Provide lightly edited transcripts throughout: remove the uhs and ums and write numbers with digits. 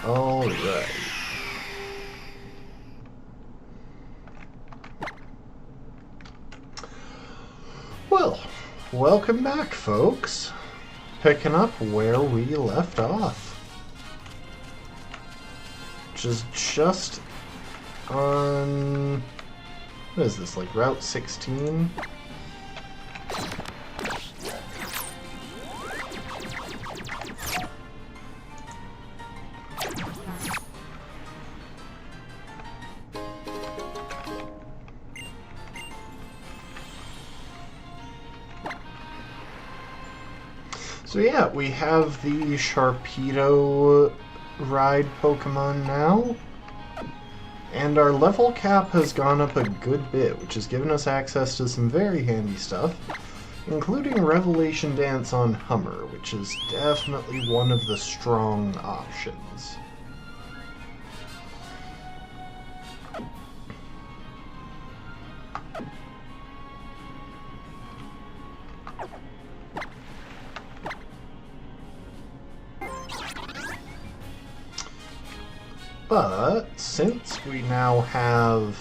Alright. Well, welcome back, folks. Picking up where we left off. Which is just on... what is this, like Route 16? So yeah, we have the Sharpedo ride Pokemon now. And our level cap has gone up a good bit, which has given us access to some very handy stuff, including Revelation Dance on Hummer, which is definitely one of the strong options. But since we now have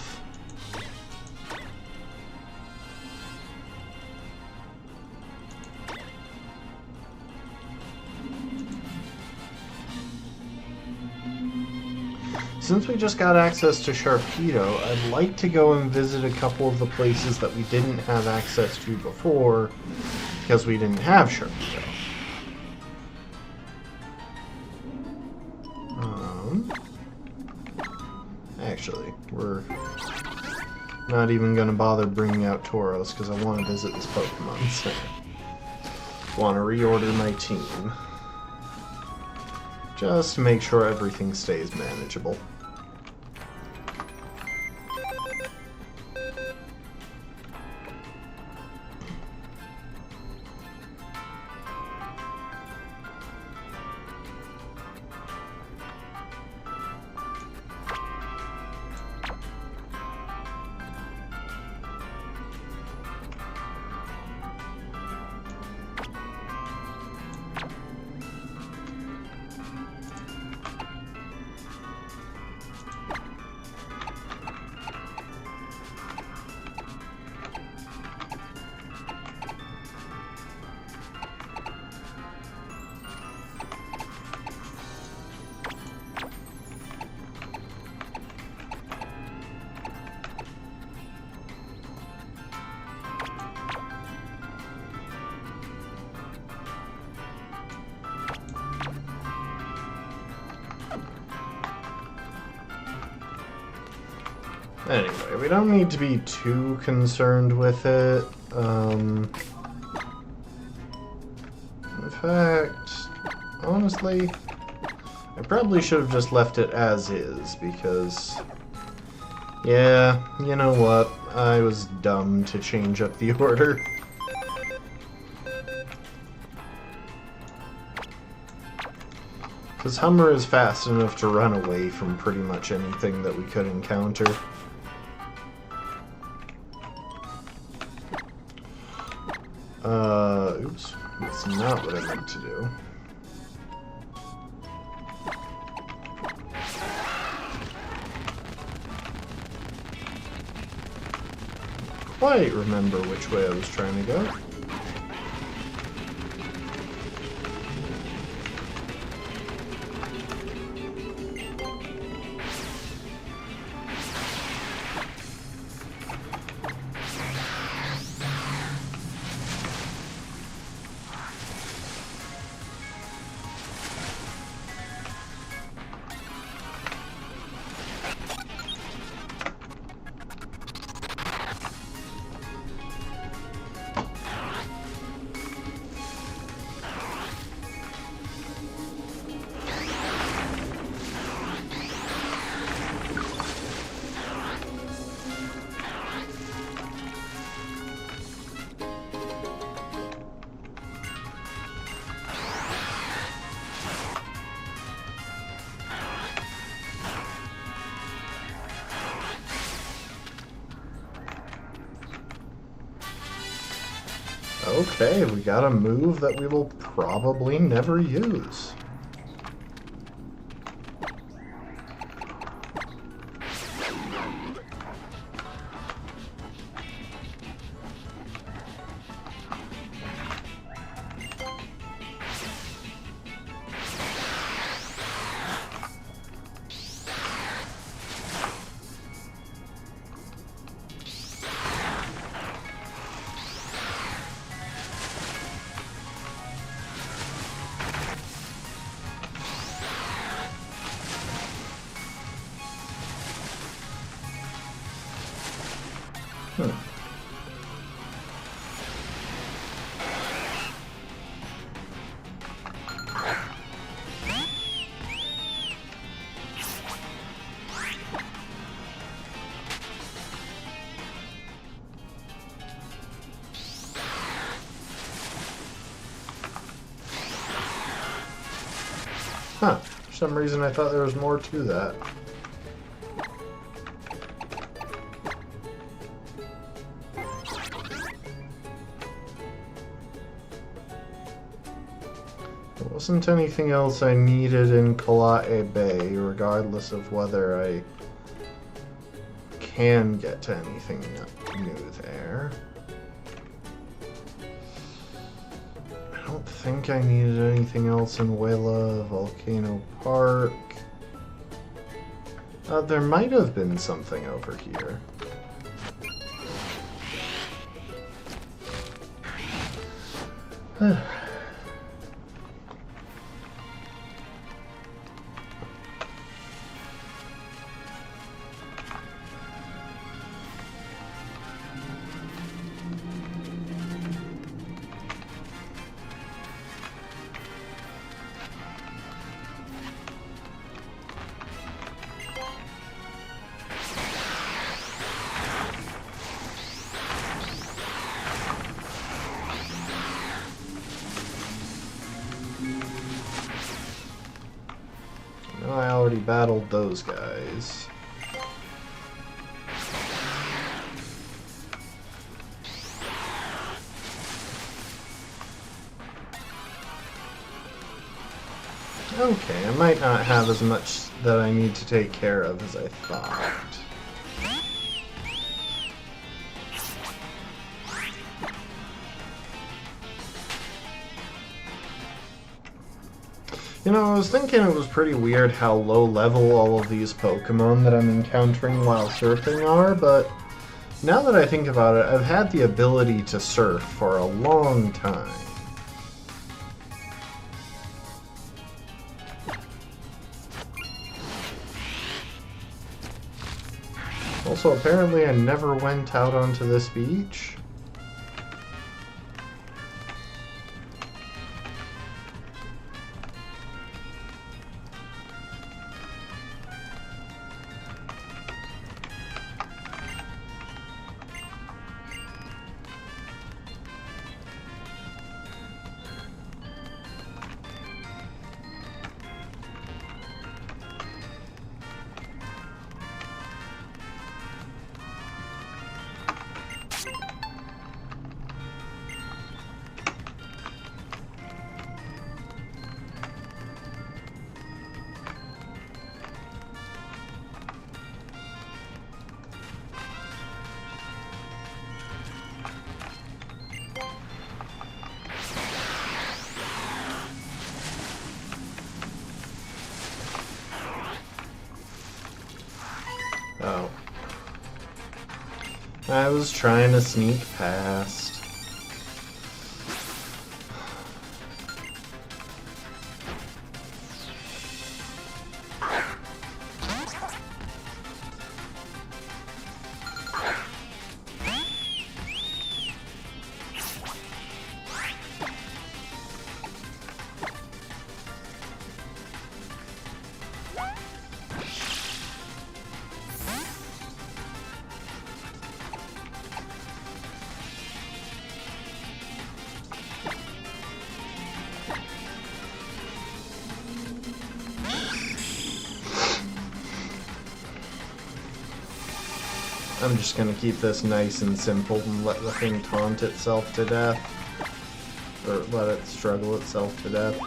we just got access to Sharpedo, I'd like to go and visit a couple of the places that we didn't have access to before because we didn't have Sharpedo. Actually, we're not even going to bother bringing out Tauros because I want to visit this Pokemon Center. Want to reorder my team. Just to make sure everything stays manageable. Anyway, we don't need to be too concerned with it. In fact, honestly, I probably should have just left it as is, because, yeah, you know what? I was dumb to change up the order. Because Hummer is fast enough to run away from pretty much anything that we could encounter. Oops. That's not what I meant to do. Quite remember which way I was trying to go. Okay, we got a move that we will probably never use. Huh. For some reason I thought there was more to that. There wasn't anything else I needed in Kala'e Bay, regardless of whether I can get to anything new there. I don't think I needed anything else in Wela Volcano Park. There might have been something over here. I already battled those guys. Okay, I might not have as much that I need to take care of as I thought. You know, I was thinking it was pretty weird how low level all of these Pokemon that I'm encountering while surfing are, but now that I think about it, I've had the ability to surf for a long time. Also, apparently I never went out onto this beach. Oh. I was trying to sneak past. I'm just gonna keep this nice and simple and let the thing taunt itself to death. Or let it struggle itself to death.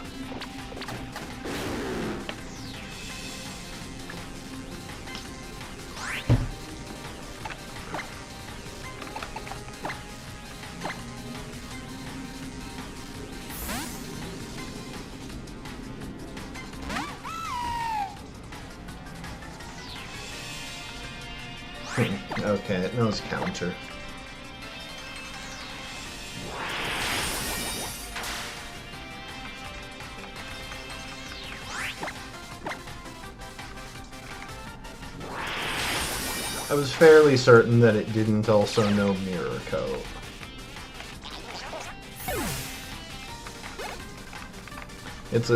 Okay, it knows counter. I was fairly certain that it didn't also know Mirror Coat. It's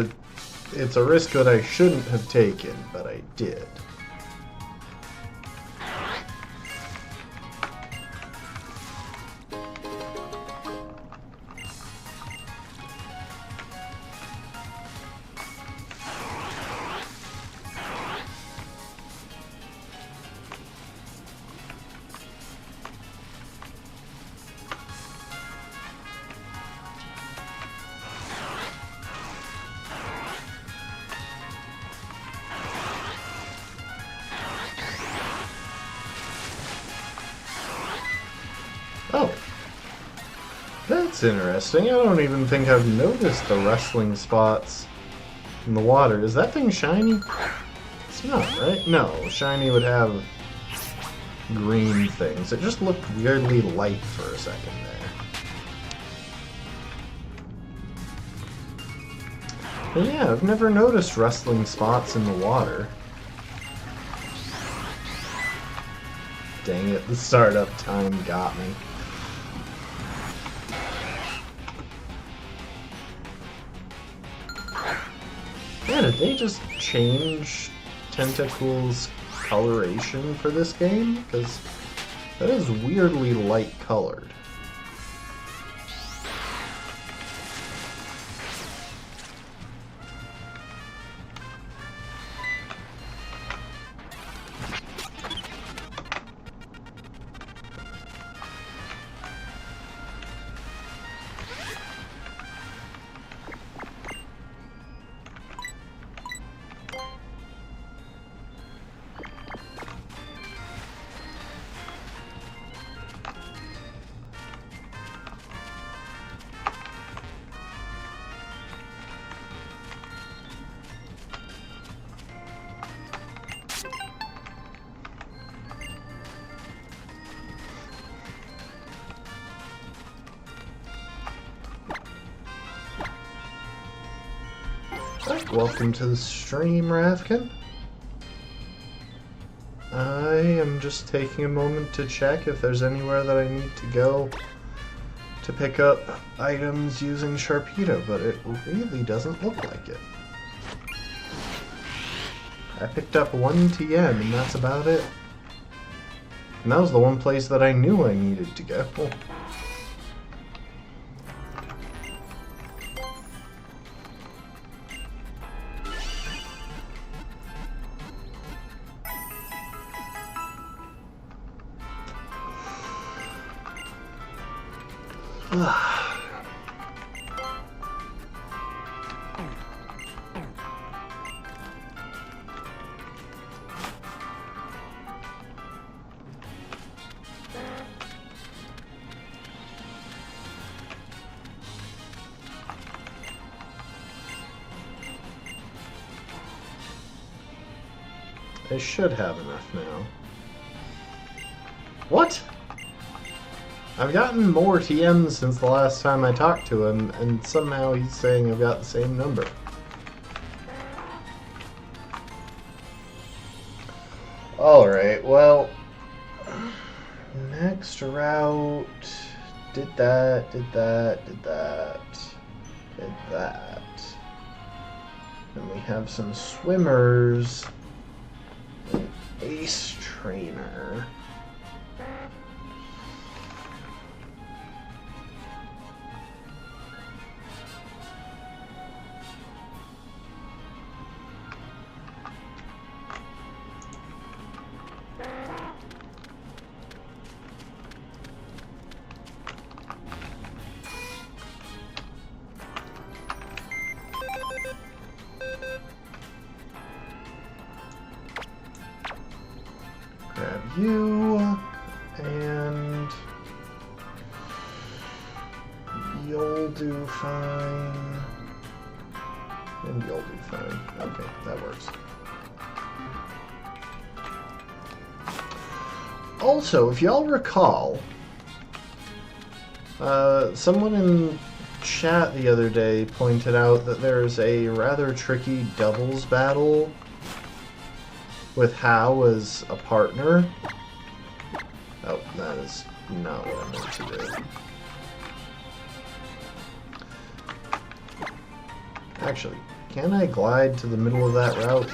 a risk that I shouldn't have taken, but I did. That's interesting. I don't even think I've noticed the wrestling spots in the water. Is that thing shiny? It's not, right? No, shiny would have green things. It just looked weirdly light for a second there. But yeah, I've never noticed wrestling spots in the water. Dang it, the startup time got me. Yeah, did they just change Tentacle's coloration for this game? Because that is weirdly light colored. Welcome to the stream, Ravkin. I am just taking a moment to check if there's anywhere that I need to go to pick up items using Sharpedo, but it really doesn't look like it. I picked up one TM and that's about it. And that was the one place that I knew I needed to go. I should have enough now. What? I've gotten more TMs since the last time I talked to him, and somehow he's saying I've got the same number. Alright, well, next route, did that. And we have some swimmers, an ace trainer. Grab you, and you'll do fine, and you'll do fine. Okay, that works. Also, if y'all recall, someone in chat the other day pointed out that there's a rather tricky doubles battle with Hao as a partner. Oh, that is not what I meant to do. Actually, can I glide to the middle of that route?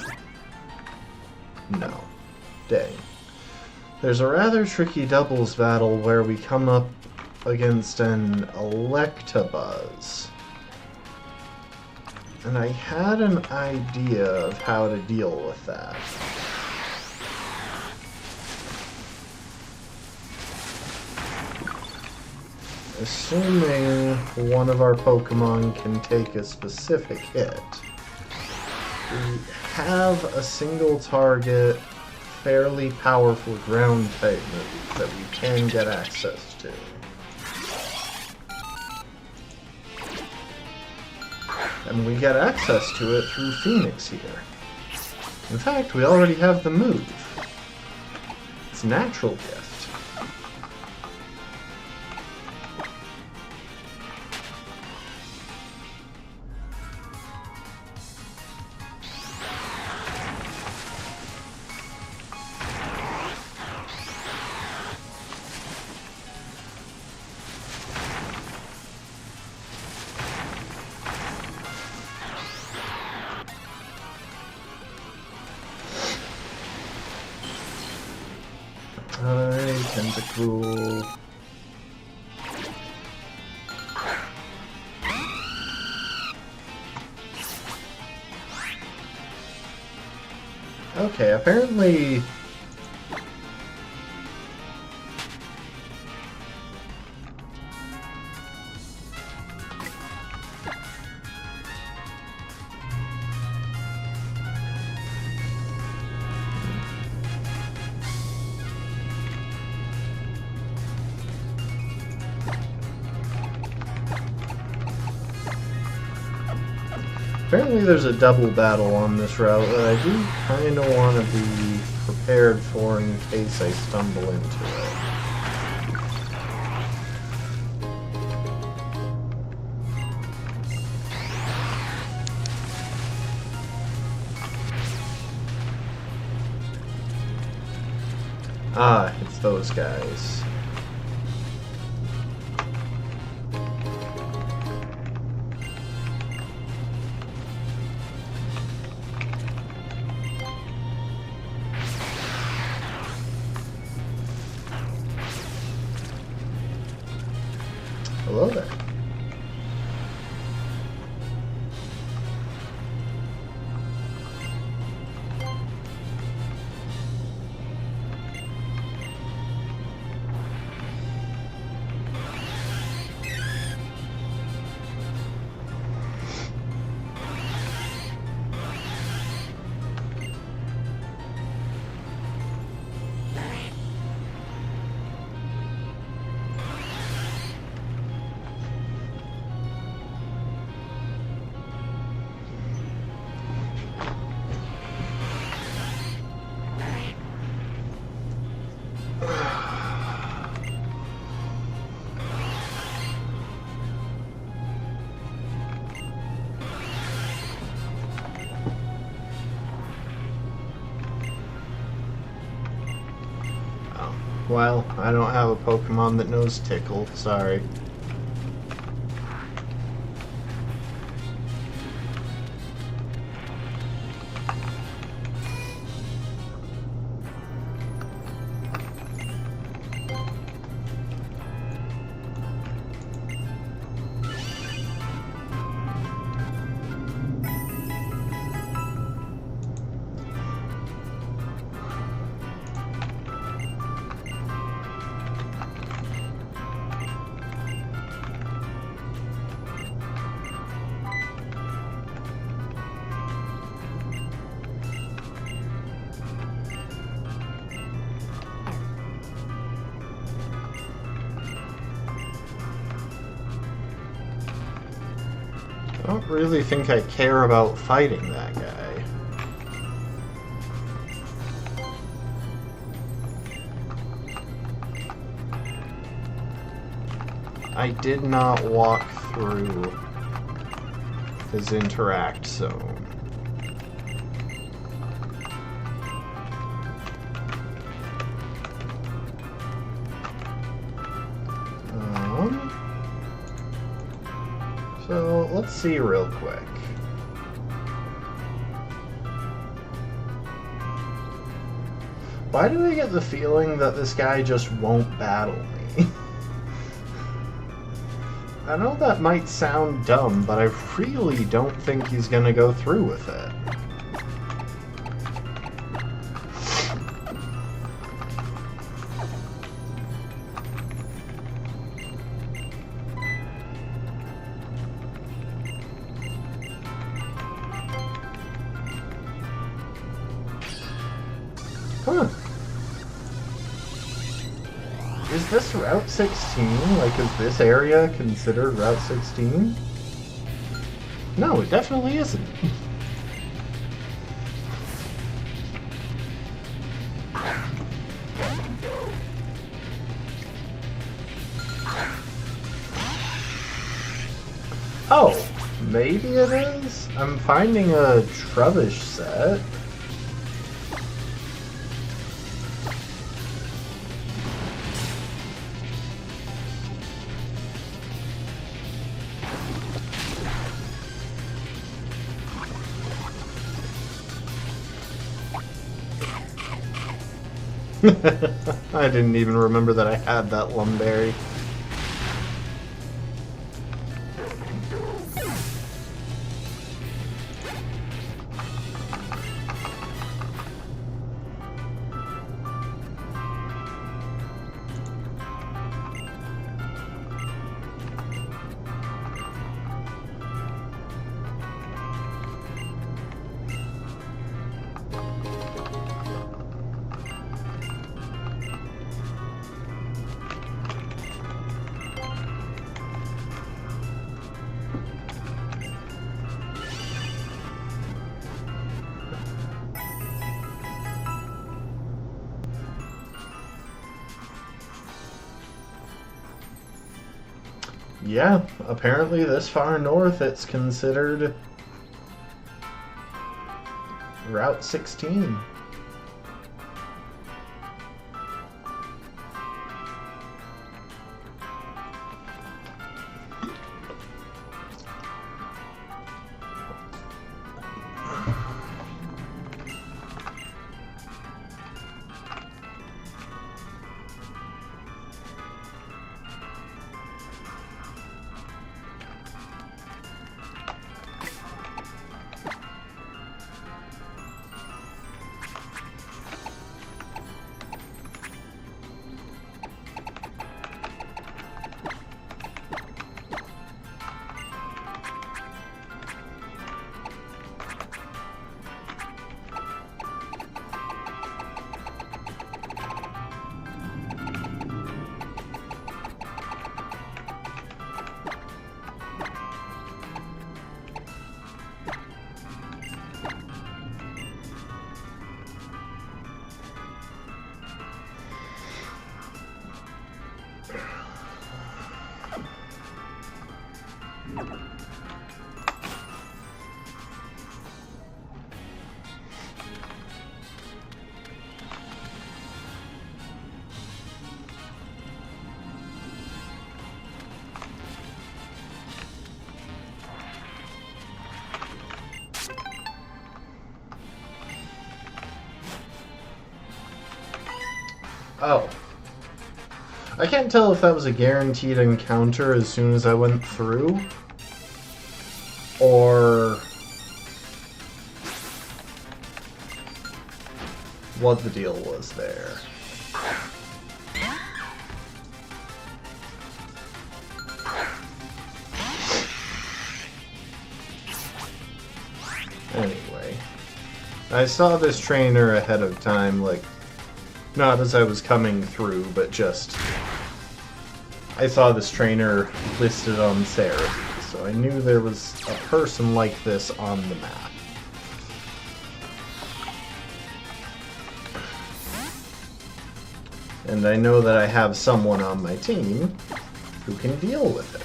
No. Dang. There's a rather tricky doubles battle where we come up against an Electabuzz. And I had an idea of how to deal with that. Assuming one of our Pokemon can take a specific hit, we have a single target, fairly powerful ground type move that we can get access to. and we get access to it through Phoenix here. In fact, we already have the move. It's Natural Gift. Tentacle. Okay, apparently... Apparently there's a double battle on this route that I do kind of want to be prepared for in case I stumble into it. Ah, it's those guys. Hello there. Well, I don't have a Pokemon that knows Tickle, sorry. I don't really think I care about fighting that guy. I did not walk through his interact zone. So let's see real quick. Why do I get the feeling that this guy just won't battle me? I know that might sound dumb, but I really don't think he's gonna go through with it. Huh. Is this Route 16? Like, is this area considered Route 16? No, it definitely isn't. Oh, maybe it is? I'm finding a Trubbish set. I didn't even remember that I had that Lumberry. Yeah, apparently this far north it's considered Route 16. Oh. I can't tell if that was a guaranteed encounter as soon as I went through, or what the deal was there. Anyway, I saw this trainer ahead of time, like, not as I was coming through, but just I saw this trainer listed on therapy, so I knew there was a person like this on the map. And I know that I have someone on my team who can deal with it.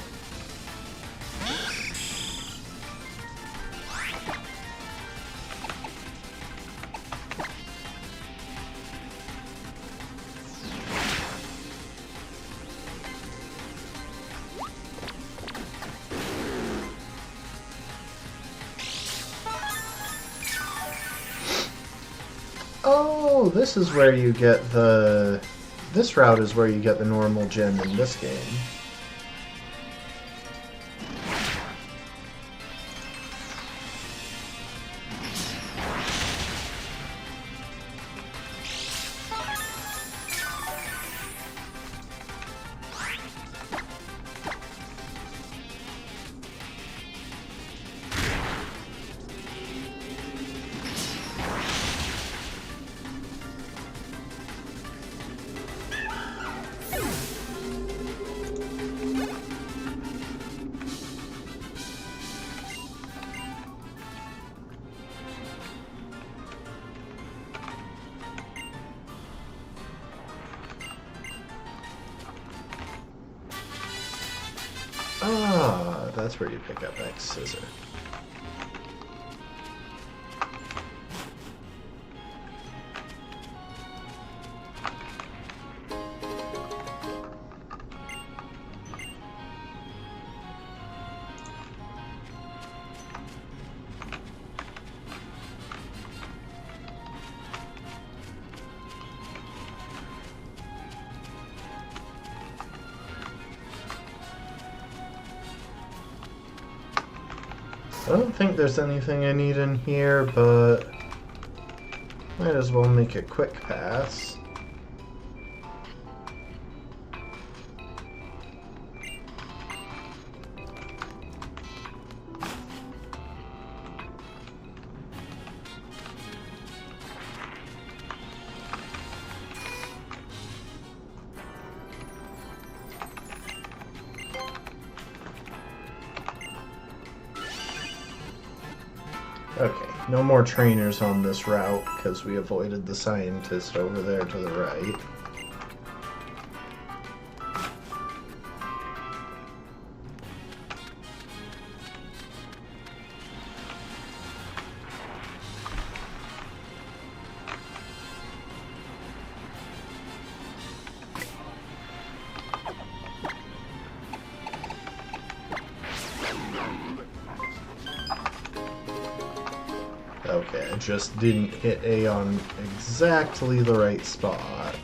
Oh, this is where you get the... This route is where you get the normal gem in this game. that's where you pick up X Scissor. I don't think there's anything I need in here, but might as well make a quick pass. Okay, no more trainers on this route because we avoided the scientist over there to the right. Okay, I just didn't hit A on exactly the right spot.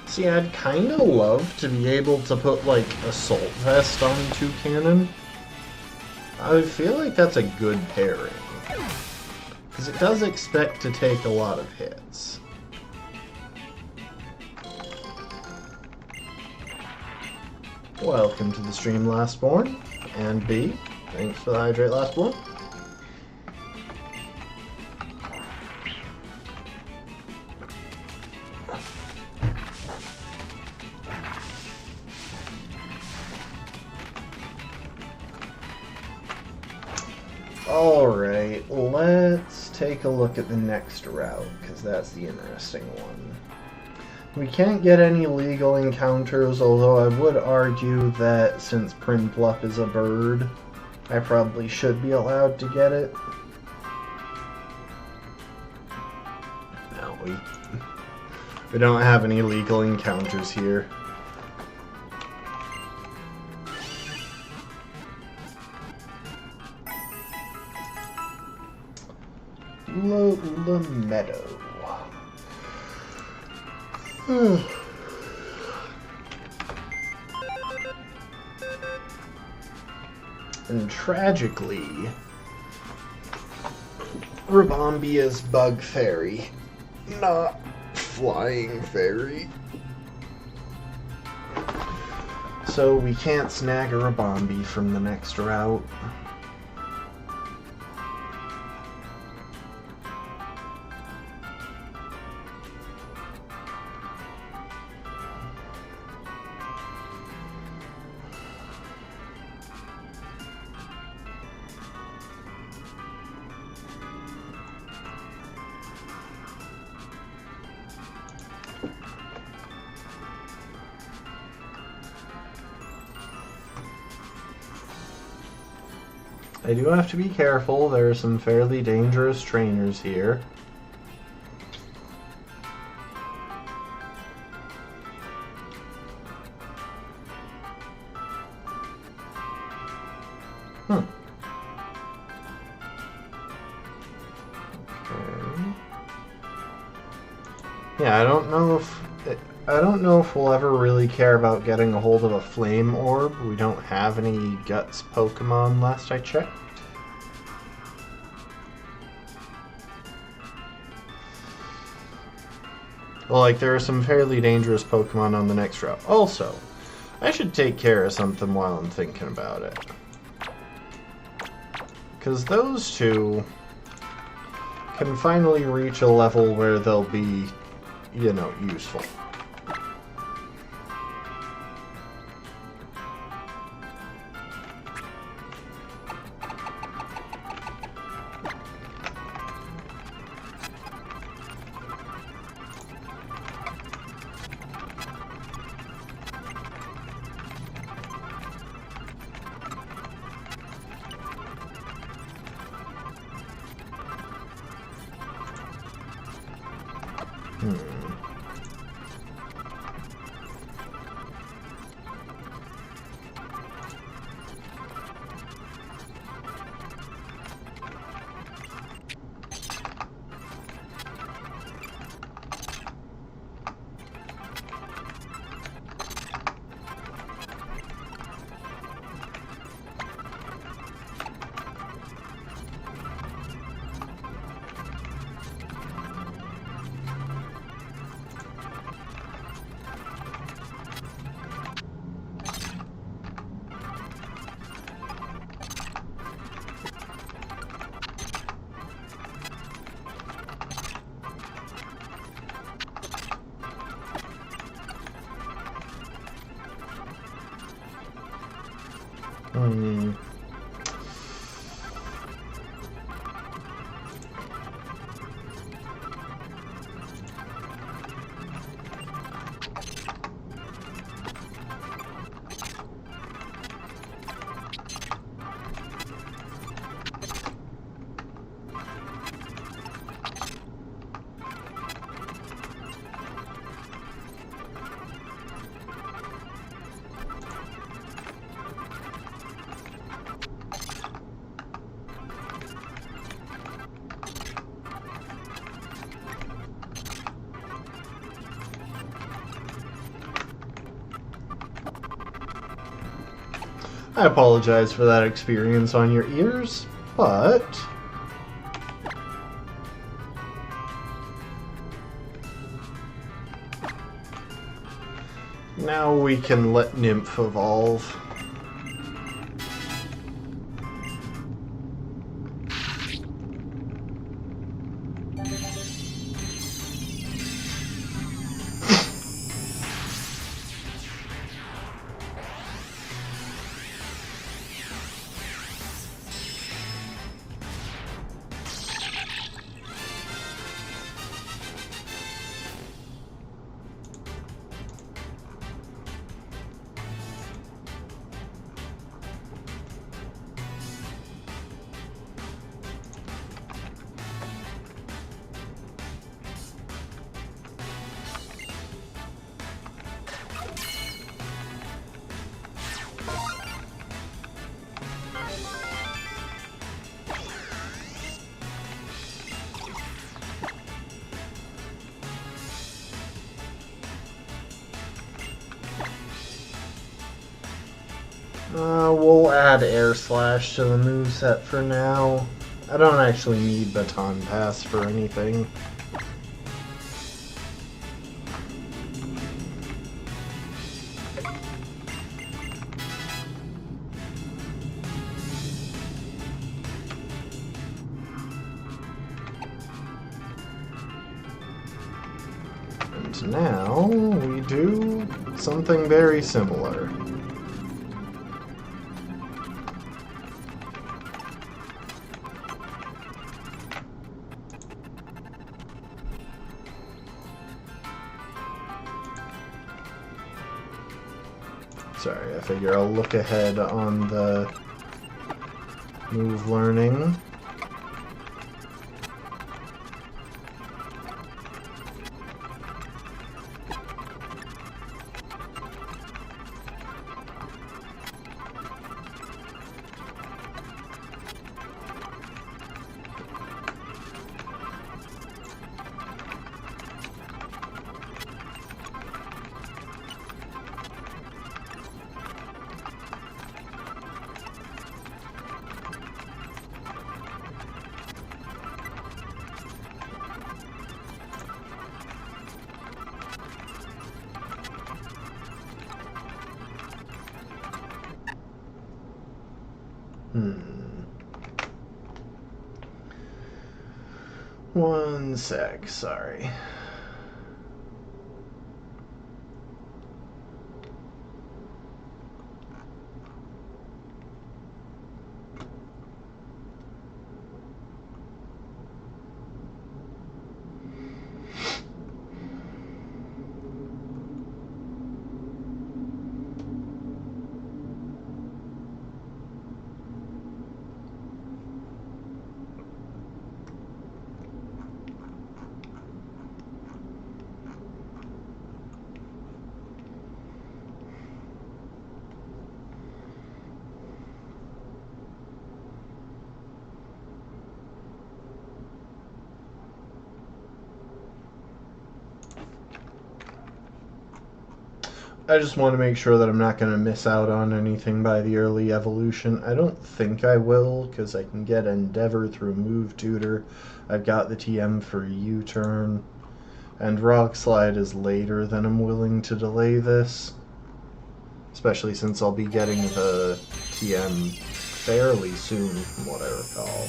See, I'd kind of love to be able to put, like, Assault Vest on Toucannon. I would feel like that's a good pairing. Because it does expect to take a lot of hits. Welcome to the stream, Lastborn. And B, thanks for the hydrate, Lastborn. Alright, let's take a look at the next route, because that's the interesting one. We can't get any legal encounters, although I would argue that since Prinplup is a bird, I probably should be allowed to get it. No, we don't have any legal encounters here. The meadow. And tragically, Rabombi is Bug Fairy, not Flying Fairy. So we can't snag a Rabombi from the next route. I do have to be careful, there are some fairly dangerous trainers here. Okay. Yeah, I don't know if we'll ever really care about getting a hold of a Flame Orb. We don't have any Guts Pokemon last I checked. Well, like, there are some fairly dangerous Pokemon on the next route. Also, I should take care of something while I'm thinking about it. Because those two can finally reach a level where they'll be, you know, useful. I apologize for that experience on your ears, but now we can let Nymph evolve. We'll add Air Slash to the moveset for now. I don't actually need Baton Pass for anything. And now we do something very similar. Sorry, I figure I'll look ahead on the move learning. One sec, sorry. I just want to make sure that I'm not going to miss out on anything by the early evolution. I don't think I will, because I can get Endeavor through Move Tutor. I've got the TM for U-Turn. And Rock Slide is later than I'm willing to delay this. Especially since I'll be getting the TM fairly soon, from what I recall.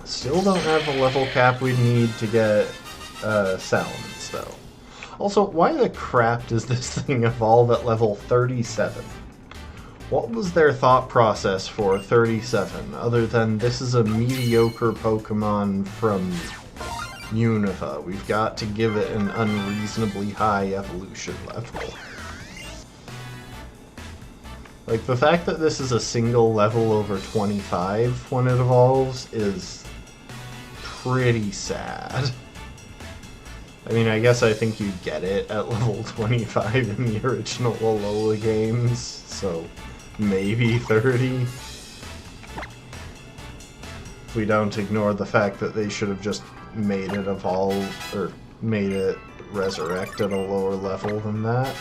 Still don't have the level cap we need to get Salamence, though. Also, why the crap does this thing evolve at level 37? What was their thought process for 37, other than this is a mediocre Pokemon from Unova? We've got to give it an unreasonably high evolution level. Like, the fact that this is a single level over 25 when it evolves is pretty sad. I mean, I guess I think you get it at level 25 in the original Alola games, so maybe 30. If we don't ignore the fact that they should have just made it evolve, or made it resurrect at a lower level than that.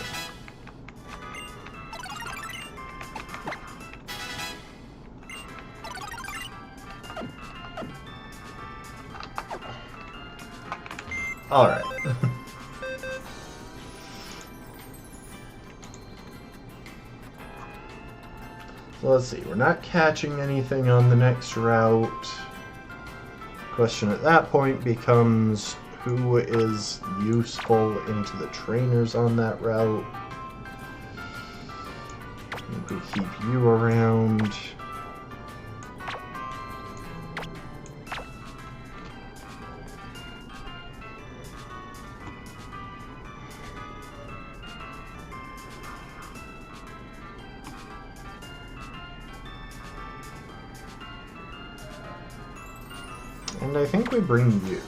Alright. So let's see, we're not catching anything on the next route. Question at that point becomes, who is useful into the trainers on that route? Maybe keep you around. And I think we bring you.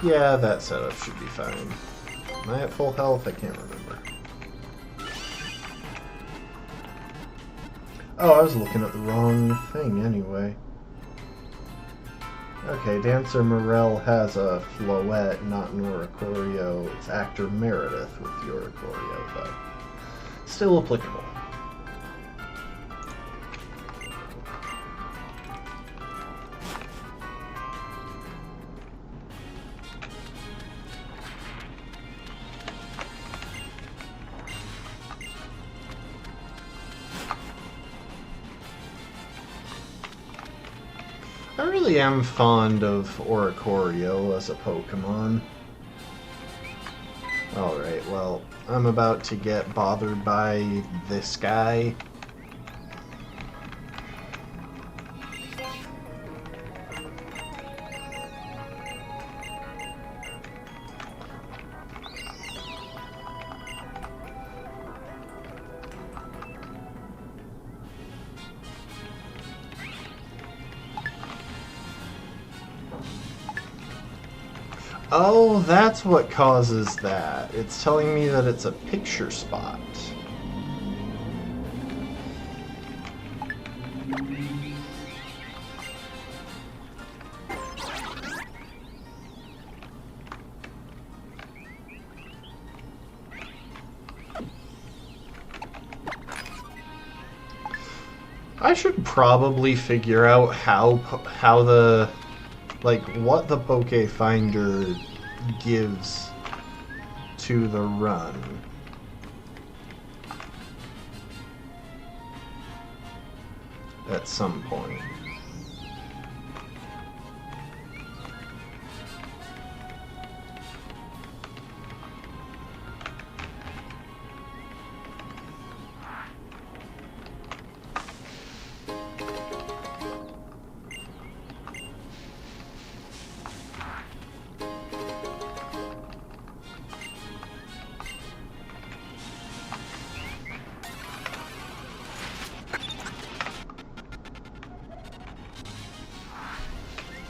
Yeah, that setup should be fine. Am I at full health? I can't remember. Oh, I was looking at the wrong thing anyway. Okay, Dancer Morel has a Floette, not an Oricorio. It's Actor Meredith with the Oricorio, though. Still applicable. I really am fond of Oricorio as a Pokemon. Alright, well, I'm about to get bothered by this guy. Oh, that's what causes that. It's telling me that it's a picture spot. I should probably figure out how the, like, what the Poke Finder gives to the run. At some point.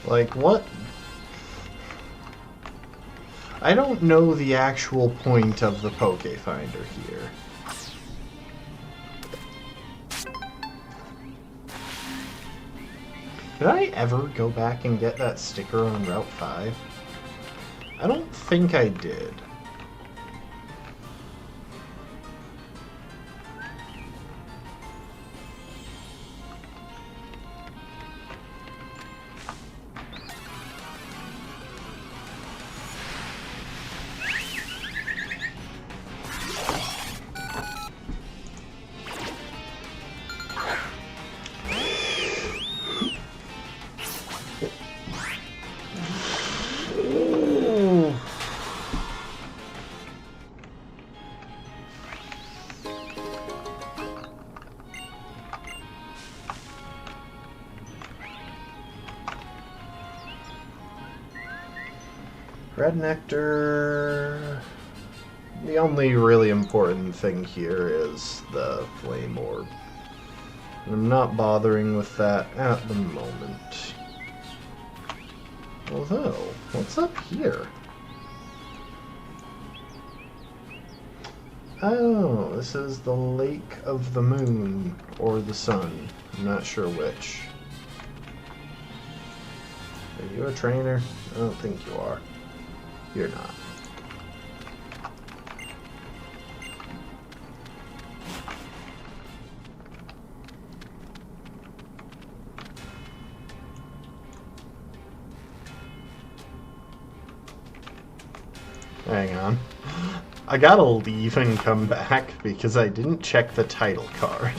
Like, what? I don't know the actual point of the Poke Finder here. Did I ever go back and get that sticker on Route 5? I don't think I did. Red Nectar... The only really important thing here is the Flame Orb. And I'm not bothering with that at the moment. Although, what's up here? Oh, this is the Lake of the Moon, or the Sun. I'm not sure which. Are you a trainer? I don't think you are. You're not. Hang on. I gotta leave and come back because I didn't check the title card.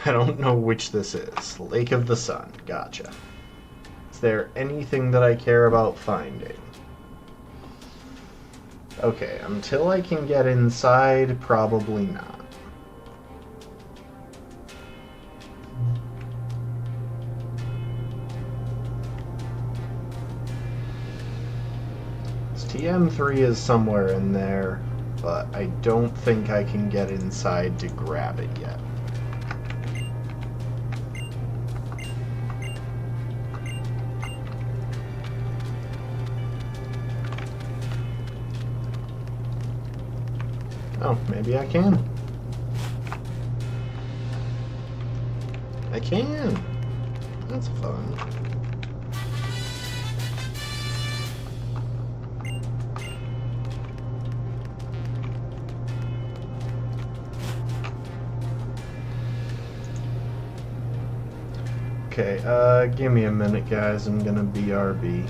I don't know which this is. Lake of the Sun. Gotcha. Is there anything that I care about finding? Okay, until I can get inside, probably not. TM3 is somewhere in there, but I don't think I can get inside to grab it yet. Oh, maybe I can. I can! That's fun. Okay, give me a minute, guys. I'm gonna BRB.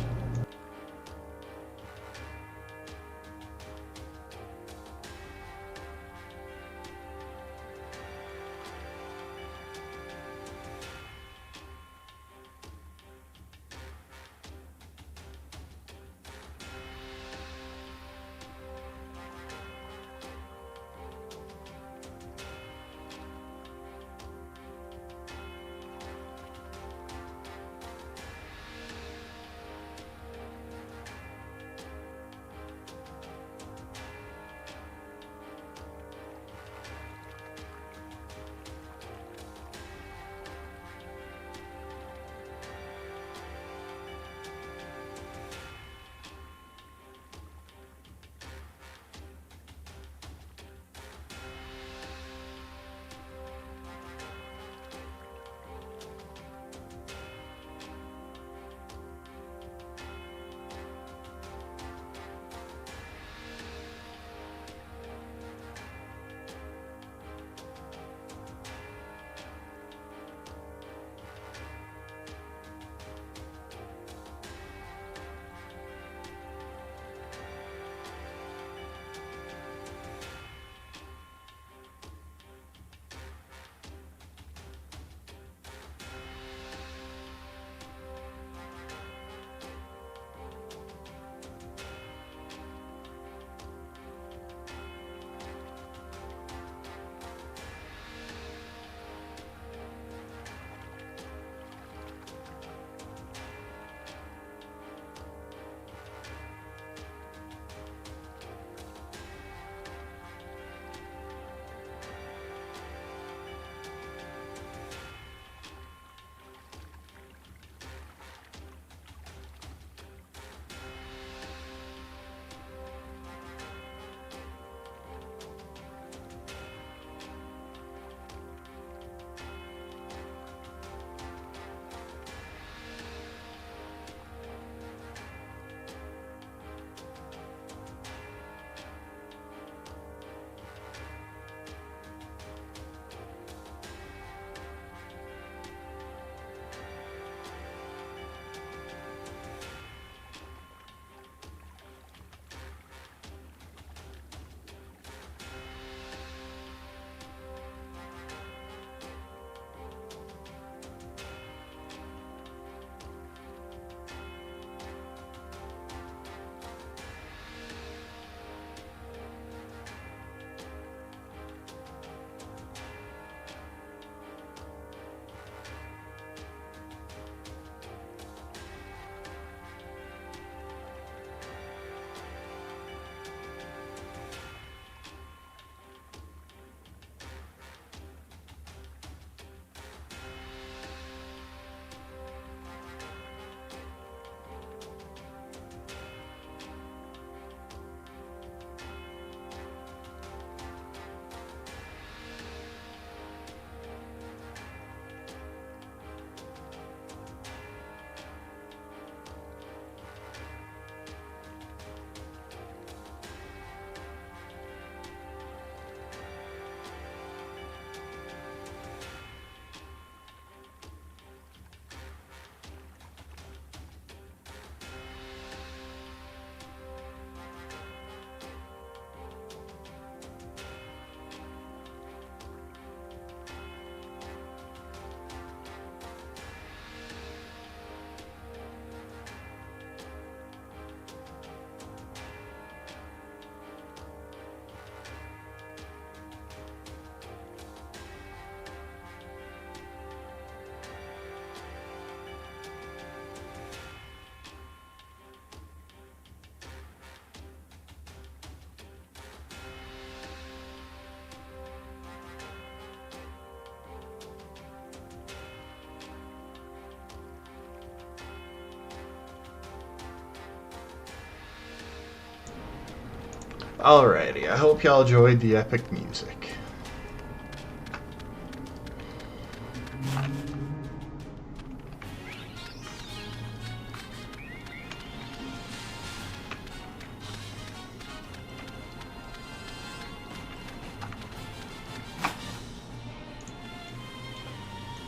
Alrighty, I hope y'all enjoyed the epic music.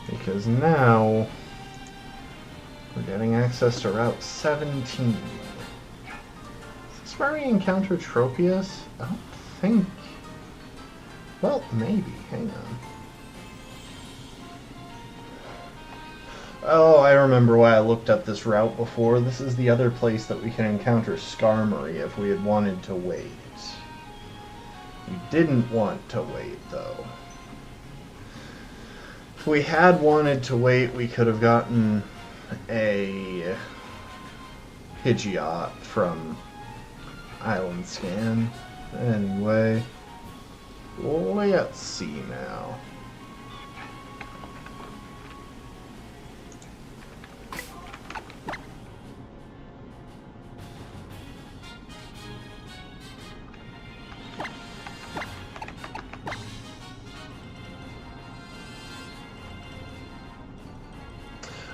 Because now we're getting access to Route 17. Is this where we encounter Tropius? I don't think. Well, maybe. Hang on. Oh, I remember why I looked up this route before. This is the other place that we can encounter Skarmory if we had wanted to wait. We didn't want to wait, though. If we had wanted to wait, we could have gotten a Pidgeot from Island Scan. Anyway, let's see now.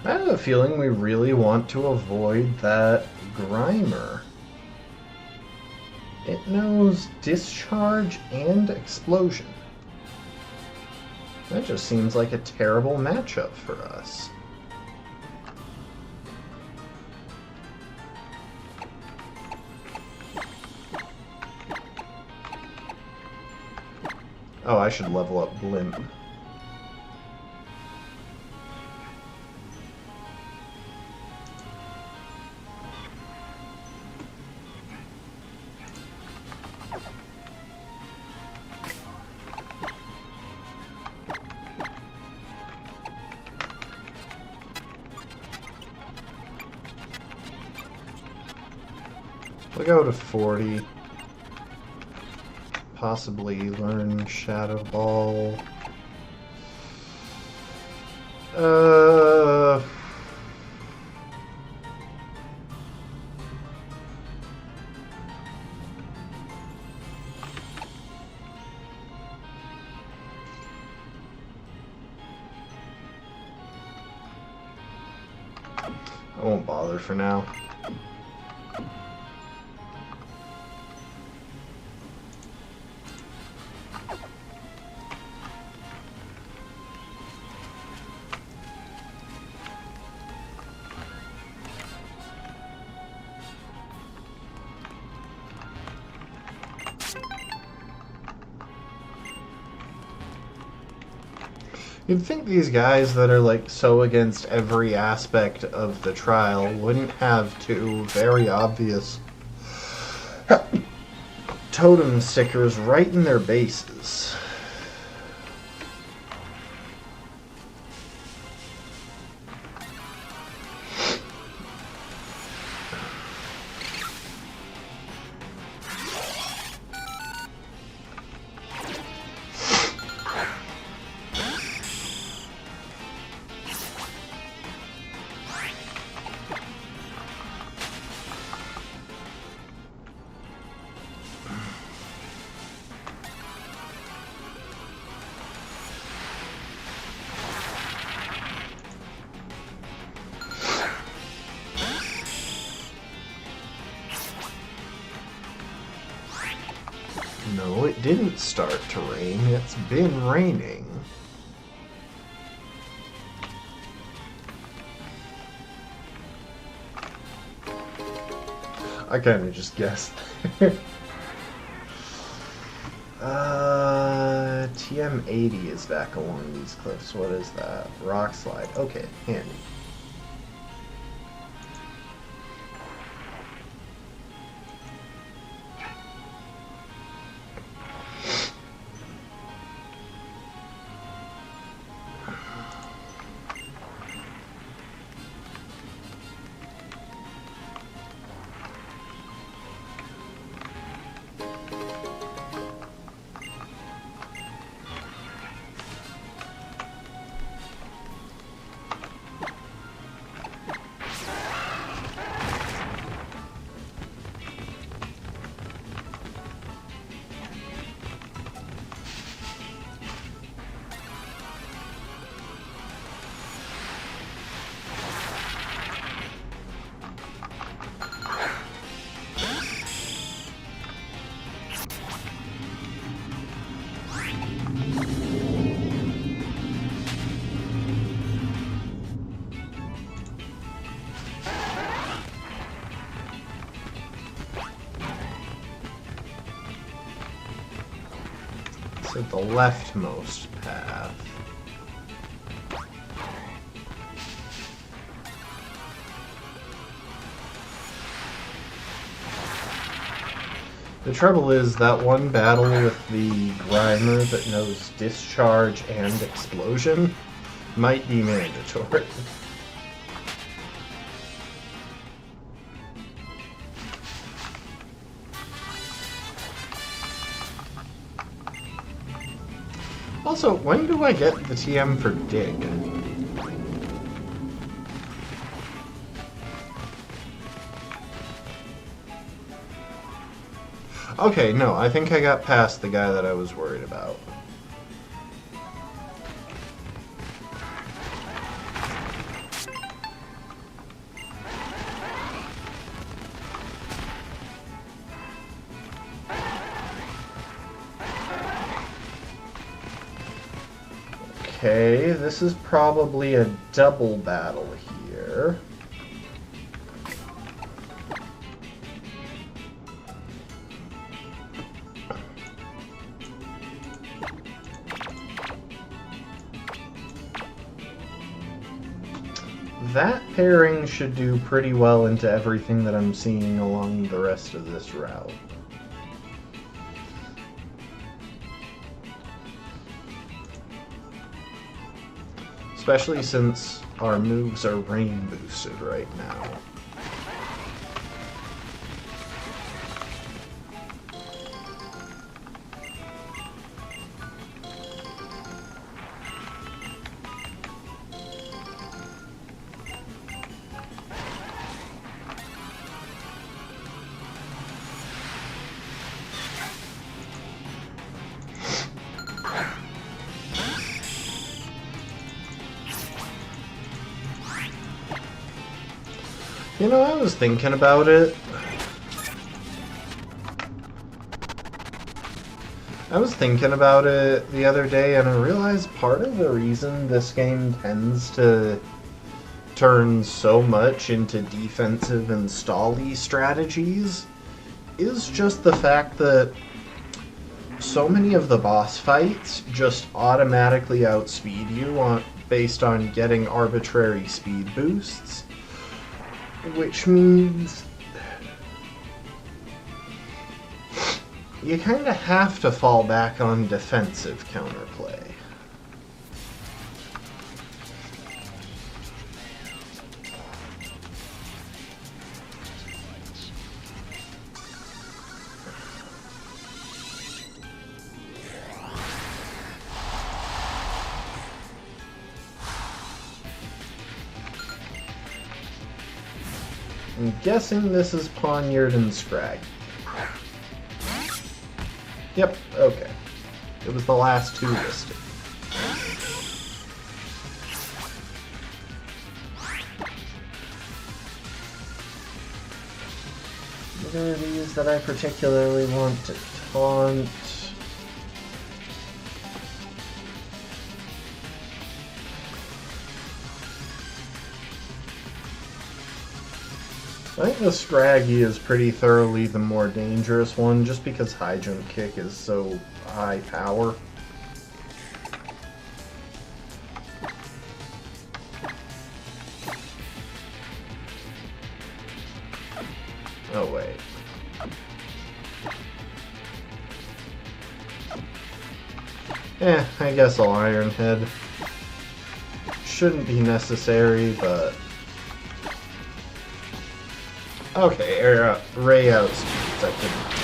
I have a feeling we really want to avoid that Grimer. It knows Discharge and Explosion. That just seems like a terrible matchup for us. Oh, I should level up Blimp. We'll go to 40. Possibly learn Shadow Ball. I won't bother for now. You'd think these guys that are like so against every aspect of the trial wouldn't have two very obvious totem stickers right in their bases. No, it didn't start to rain. It's been raining. I kind of just guessed. TM80 is back along these cliffs. What is that? Rock slide. Okay, handy. So the leftmost path. The trouble is that one battle with the Grimer that knows Discharge and Explosion might be mandatory. Also, when do I get the TM for Dig? Okay, no, I think I got past the guy that I was worried about. Okay, this is probably a double battle here. That pairing should do pretty well into everything that I'm seeing along the rest of this route. Especially since our moves are rain boosted right now. You know, I was thinking about it. The other day, and I realized part of the reason this game tends to turn so much into defensive and stall-y strategies is just the fact that so many of the boss fights just automatically outspeed you based on getting arbitrary speed boosts. Which means you kind of have to fall back on defensive counterplay. I'm guessing this is Poniard and Scrag. Yep, okay. It was the last two listed. Either of these that I particularly want to taunt. I think the Scraggy is pretty thoroughly the more dangerous one, just because High Jump Kick is so high power. Oh wait. I guess I'll Iron Head. Shouldn't be necessary, but... Okay, Ray outspeeds, I couldn't.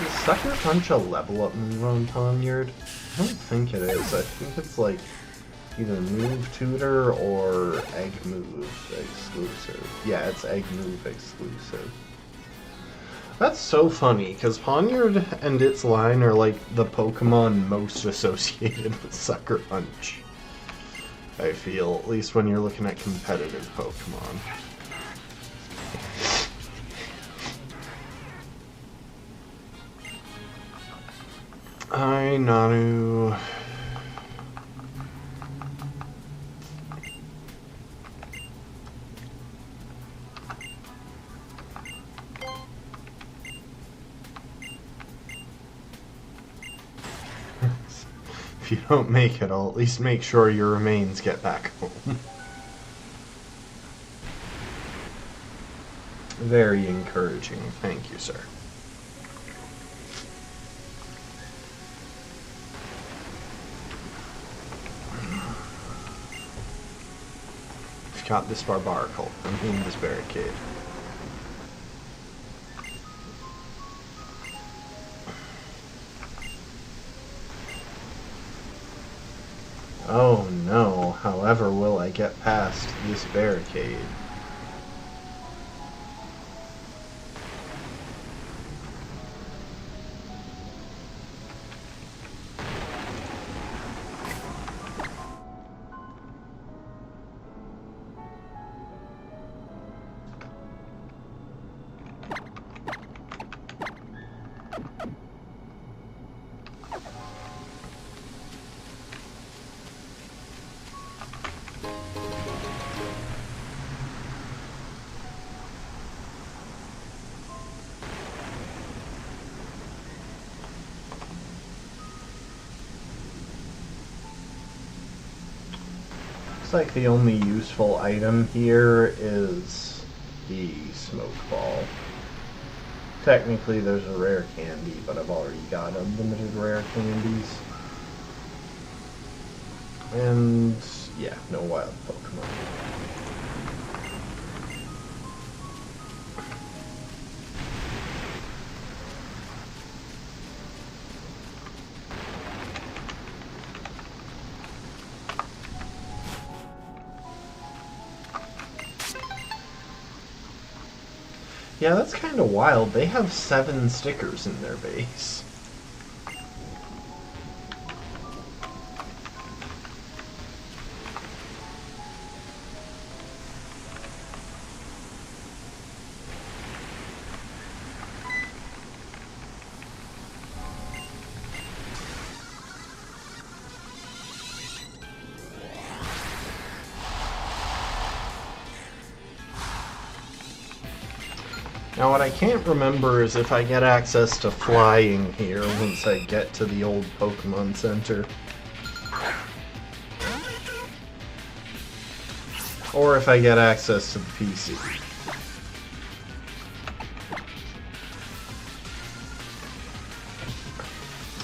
Is Sucker Punch a level up move on Poniard? I don't think it is. I think it's like either Move Tutor or Egg Move exclusive. Yeah, it's Egg Move exclusive. That's so funny, because Pawniard and its line are like the Pokemon most associated with Sucker Punch. I feel, at least when you're looking at competitive Pokemon. Hi, Nanu. If you don't make it, I'll at least make sure your remains get back home. Very encouraging. Thank you, sir. I've got this Barbaracle. I'm in this barricade. Oh no, however will I get past this barricade? Looks like the only useful item here is the smoke ball. Technically there's a rare candy, but I've already got unlimited rare candies. And yeah, no wild Pokemon. Yeah, that's kind of wild. They have 7 stickers in their base. Now what I can't remember is if I get access to flying here once I get to the old Pokemon Center. Or if I get access to the PC.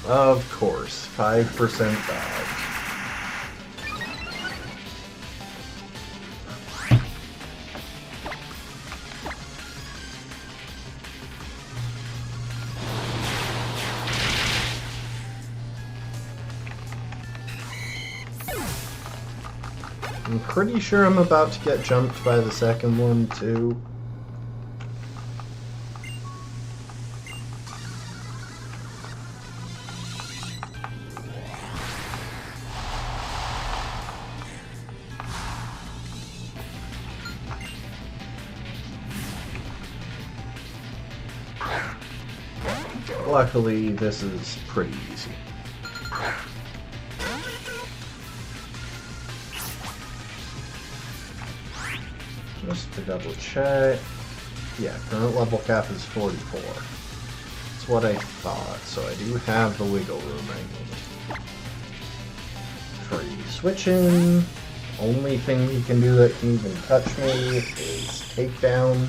Of course, 5% dodge. I'm pretty sure I'm about to get jumped by the second one, too. Luckily, this is pretty easy. Just to double check. Yeah, current level cap is 44. That's what I thought, so I do have the wiggle room I need. Free switching. Only thing he can do that can even touch me is takedown.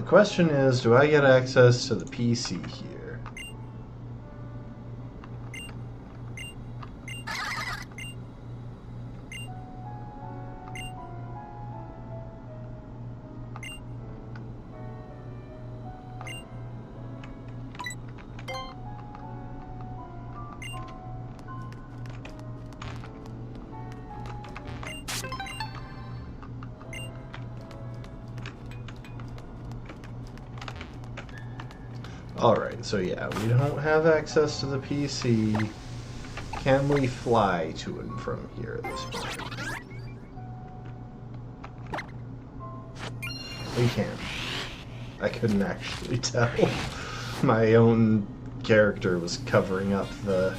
question is, do I get access to the PC here? Alright, so yeah, we don't have access to the PC. Can we fly to and from here at this point? We can. I couldn't actually tell. My own character was covering up the...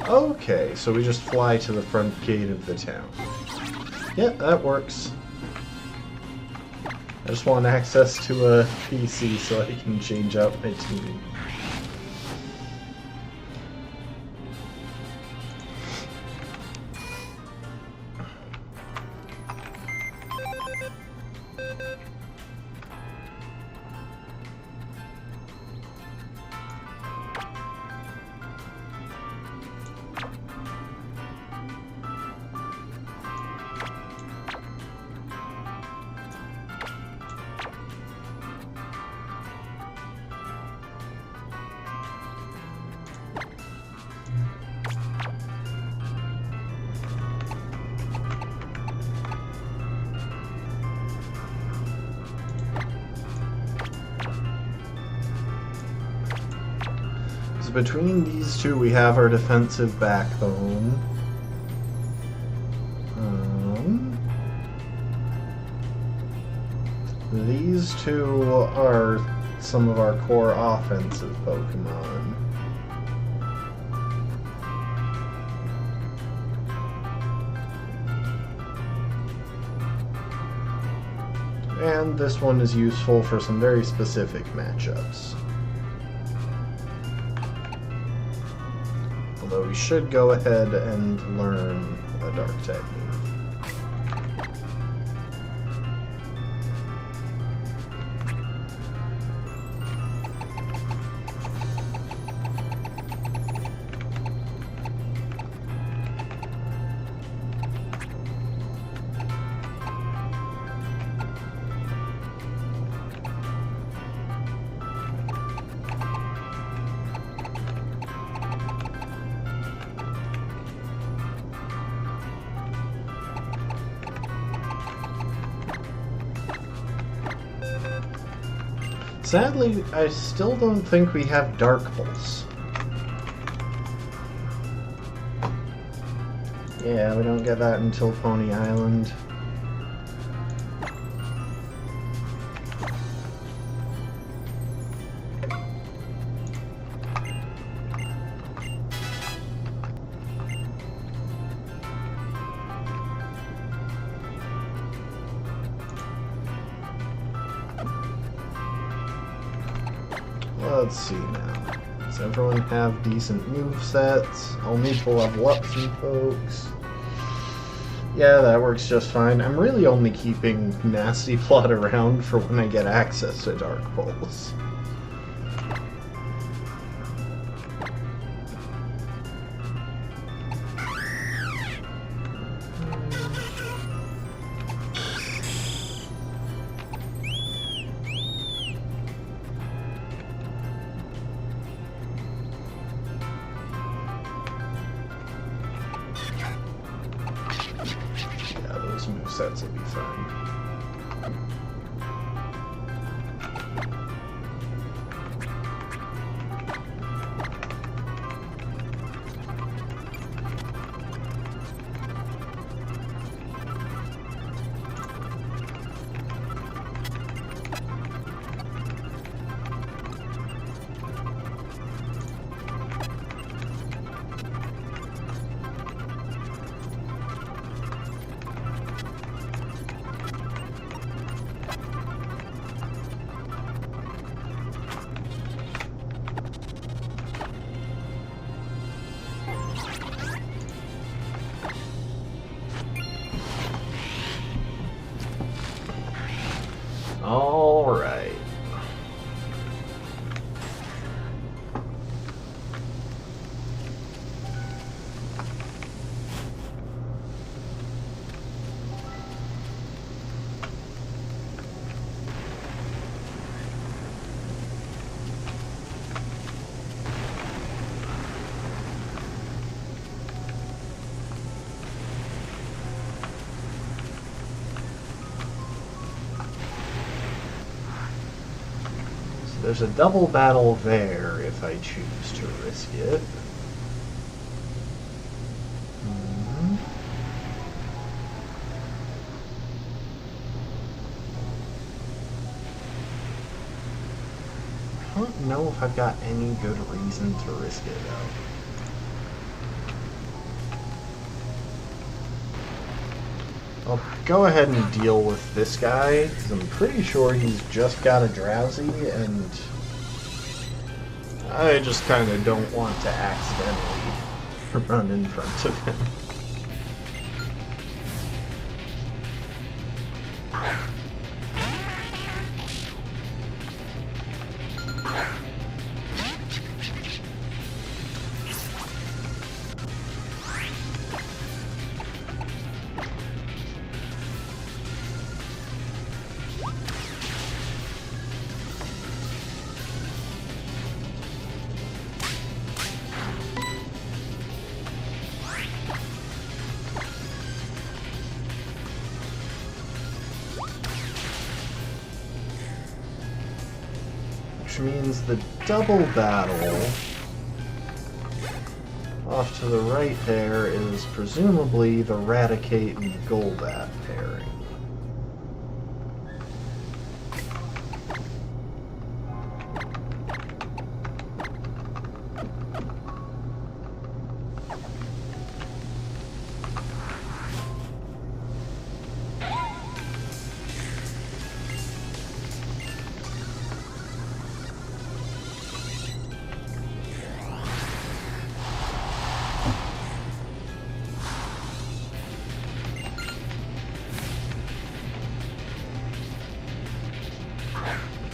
Okay, so we just fly to the front gate of the town. Yeah, that works. I just want access to a PC so I can change out my team. Between these two, we have our defensive backbone. These two are some of our core offensive Pokemon. And this one is useful for some very specific matchups. Although we should go ahead and learn a Dark-type move. Sadly, I still don't think we have Dark Pulse. Yeah, we don't get that until Pony Island. Let's see now. Does everyone have decent movesets? I'll need to level up some folks. Yeah, that works just fine. I'm really only keeping Nasty Plot around for when I get access to Dark Pulse. Movesets will be fun. Alright. There's a double battle there if I choose to risk it. I don't know if I've got any good reason to risk it, though. I'll go ahead and deal with this guy, because I'm pretty sure he's just got a Drowsy, and I just kind of don't want to accidentally run in front of him. Which means the double battle off to the right there is presumably the Raticate and Golbat pairing.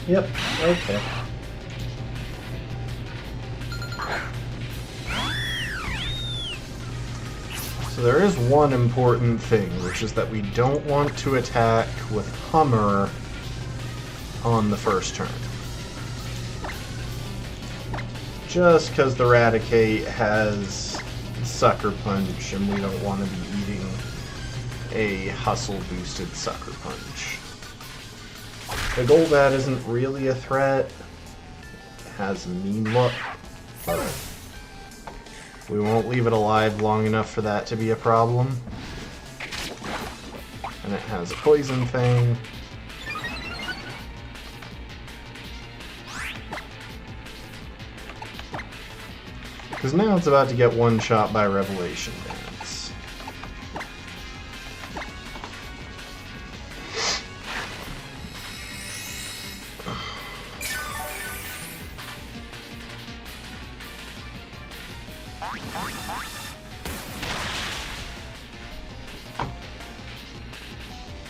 Yep, okay. So there is one important thing, which is that we don't want to attack with Hummer on the first turn. Just because the Raticate has Sucker Punch, and we don't want to be eating a Hustle-boosted Sucker Punch. The Golbat isn't really a threat. It has a mean look, but we won't leave it alive long enough for that to be a problem. And it has a poison thing. Because now it's about to get one shot by Revelation Dance.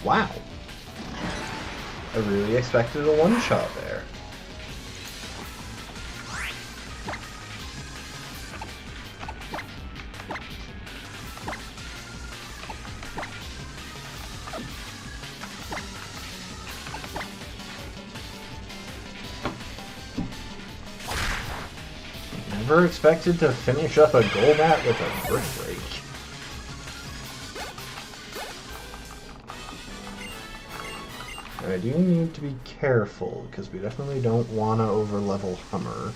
Wow. I really expected a one-shot there. Never expected to finish up a Golbat with a Brick Break. I do need to be careful, because we definitely don't want to overlevel Hummer.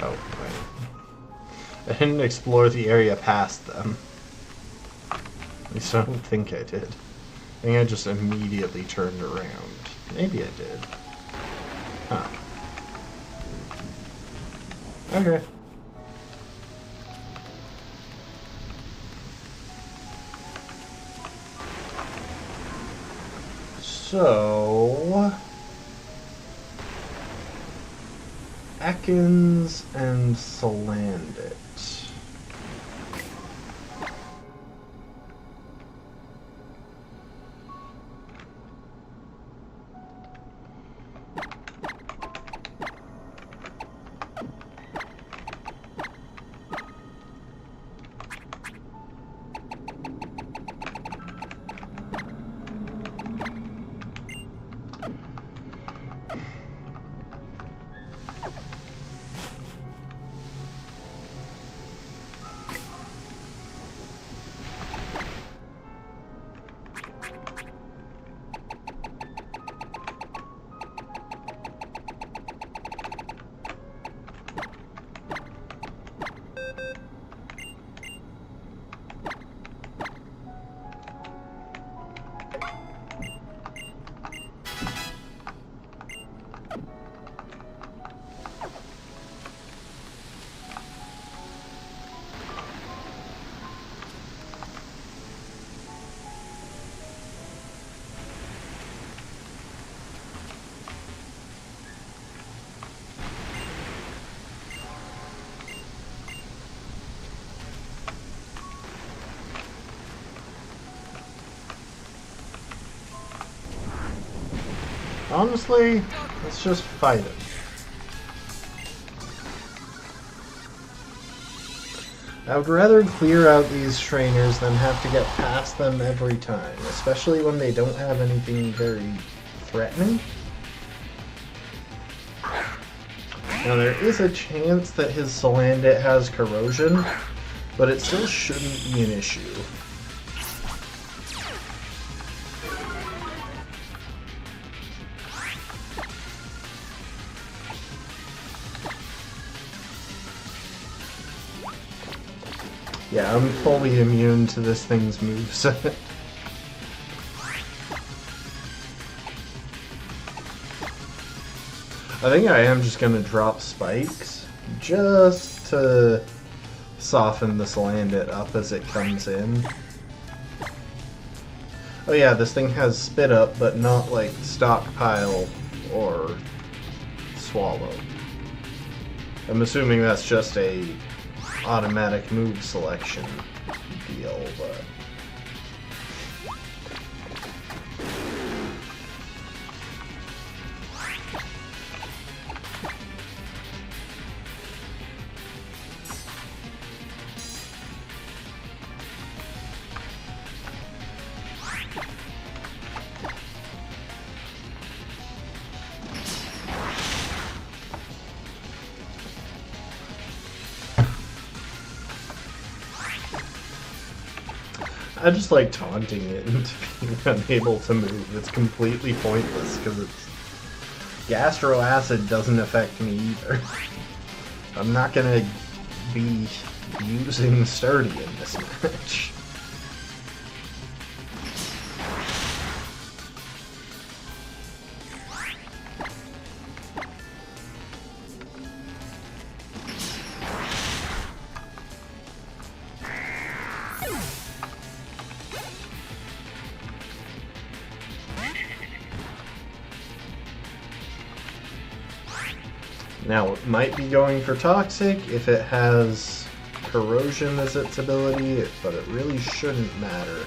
Oh, right. I didn't explore the area past them. At least I don't think I did. I think I just immediately turned around. Maybe I did. Huh. Okay. So... Ekans and Salandit. Honestly, let's just fight it. I would rather clear out these trainers than have to get past them every time, especially when they don't have anything very threatening. Now there is a chance that his Salandit has corrosion, but it still shouldn't be an issue. Yeah, I'm fully immune to this thing's moveset. I think I am just gonna drop spikes, just to soften the Salandit up as it comes in. Oh yeah, this thing has spit up, but not like stockpile or swallow. I'm assuming that's just a automatic move selection deal, but... I just like taunting it into being unable to move. It's completely pointless because it's... Gastro Acid doesn't affect me either. I'm not gonna be using Sturdy in this match. Now, it might be going for Toxic if it has Corrosion as its ability, but it really shouldn't matter.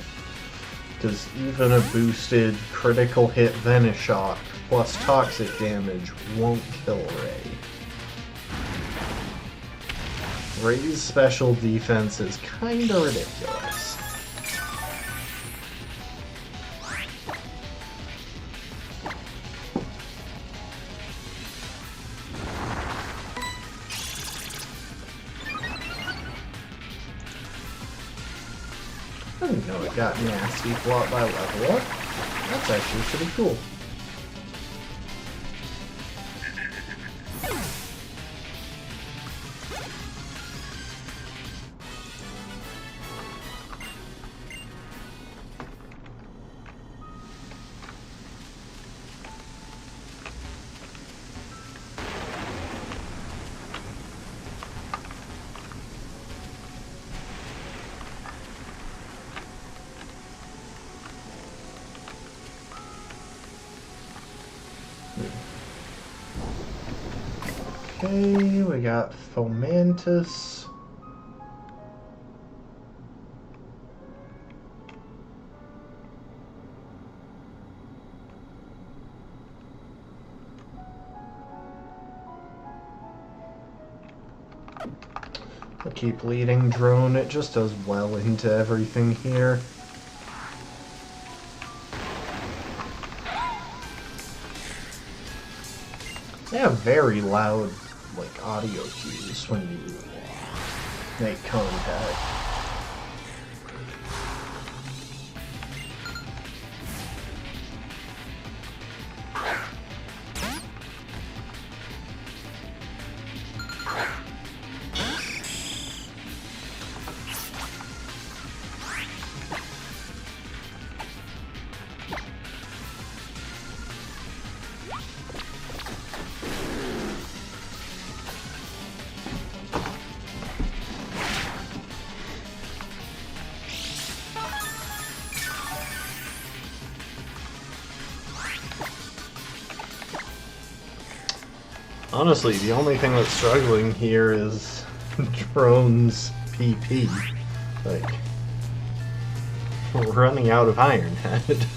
Because even a boosted critical hit Venoshock plus Toxic damage won't kill Ray. Ray's special defense is kinda ridiculous. I didn't know it got nasty plot by level up. That's actually pretty cool. Okay, we got Fomantis. I'll keep leading Drone, it just does well into everything here. They have very loud, like, audio cues when you make contact. Honestly, the only thing that's struggling here is Drone's PP. Like, we're running out of Iron Head.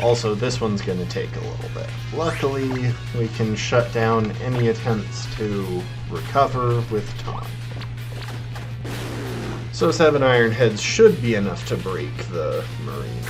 Also, this one's going to take a little bit. Luckily, we can shut down any attempts to recover with taunt. So 7 Iron Heads should be enough to break the Marini.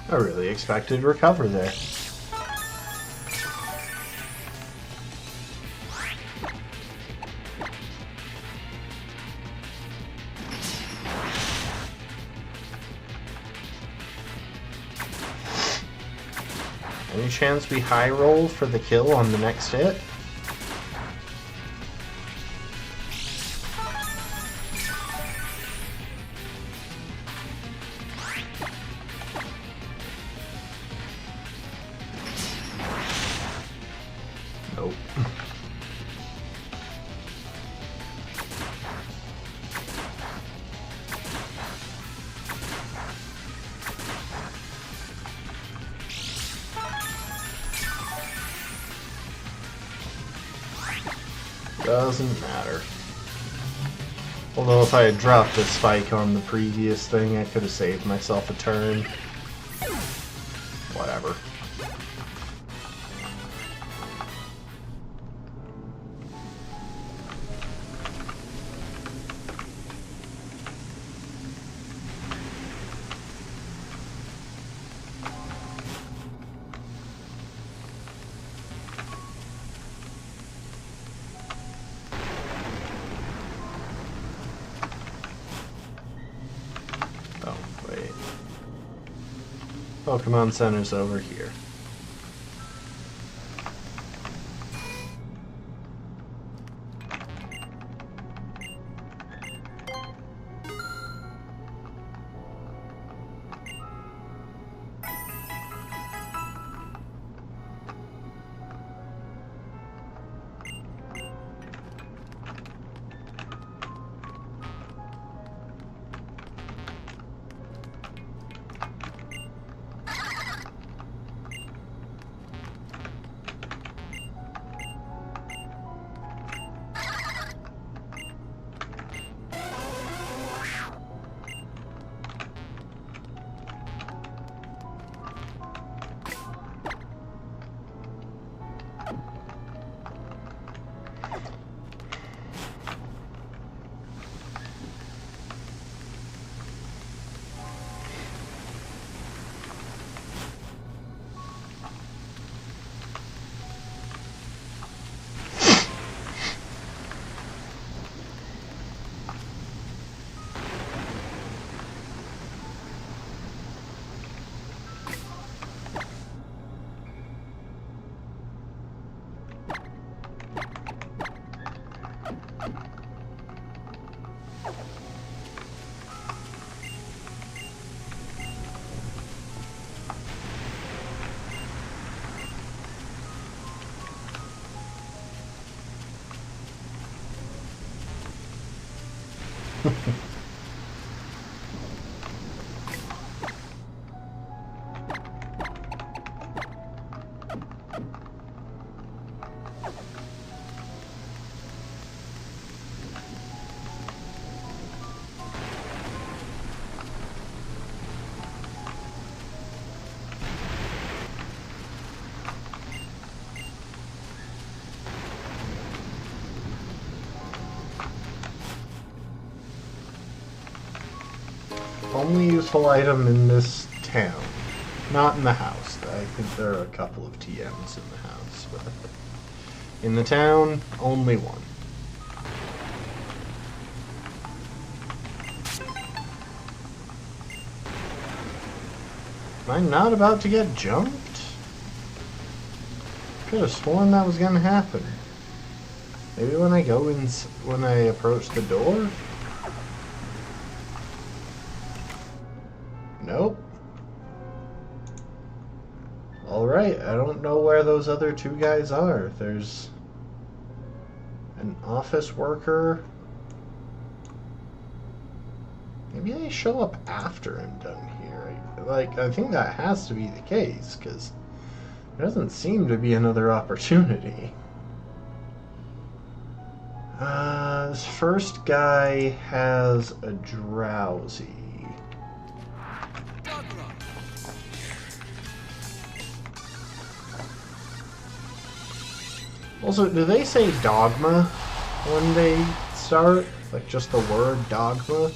I really expected to recover there. Any chance we high roll for the kill on the next hit? Nope. Doesn't matter. Although if I had dropped a spike on the previous thing, I could have saved myself a turn. Whatever. Oh, wait. Pokemon Center's over here. Only useful item in this town. Not in the house. I think there are a couple of TMs in the house, but in the town, only one. Am I not about to get jumped? Could have sworn that was gonna happen. Maybe when I go in, when I approach the door? Nope. Alright, I don't know where those other two guys are. There's an office worker. Maybe they show up after I'm done here. I think that has to be the case, because there doesn't seem to be another opportunity. This first guy has a drowsy. Also, do they say dogma when they start? Like just the word dogma?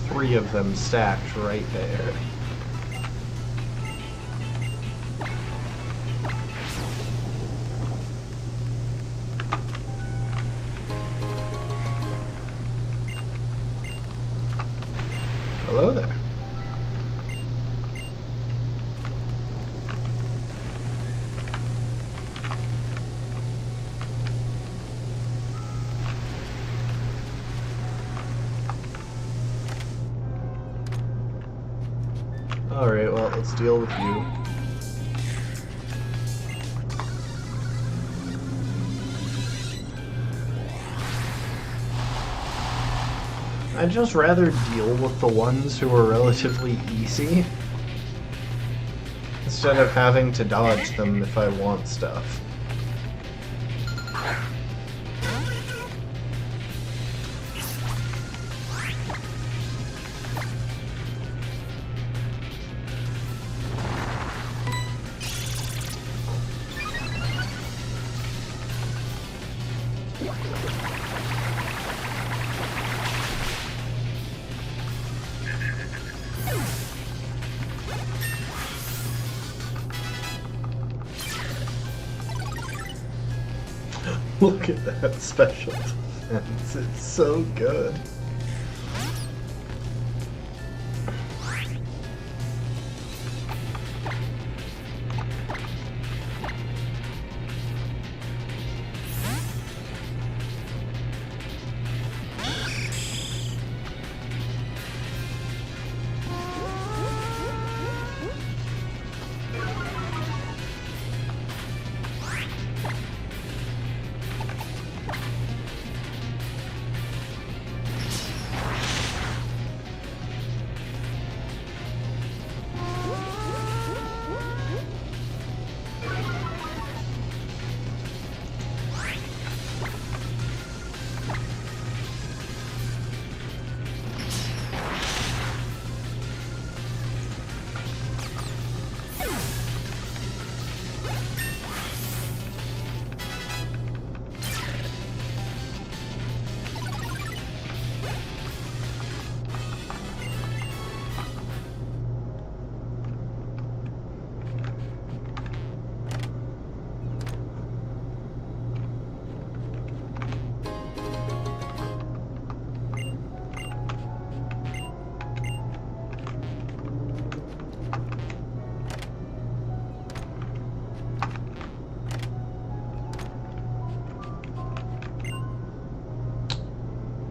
Three of them stacked right there. Hello there. Alright, well, let's deal with you. I'd just rather deal with the ones who are relatively easy instead of having to dodge them if I want stuff. Look at that special defense, it's so good.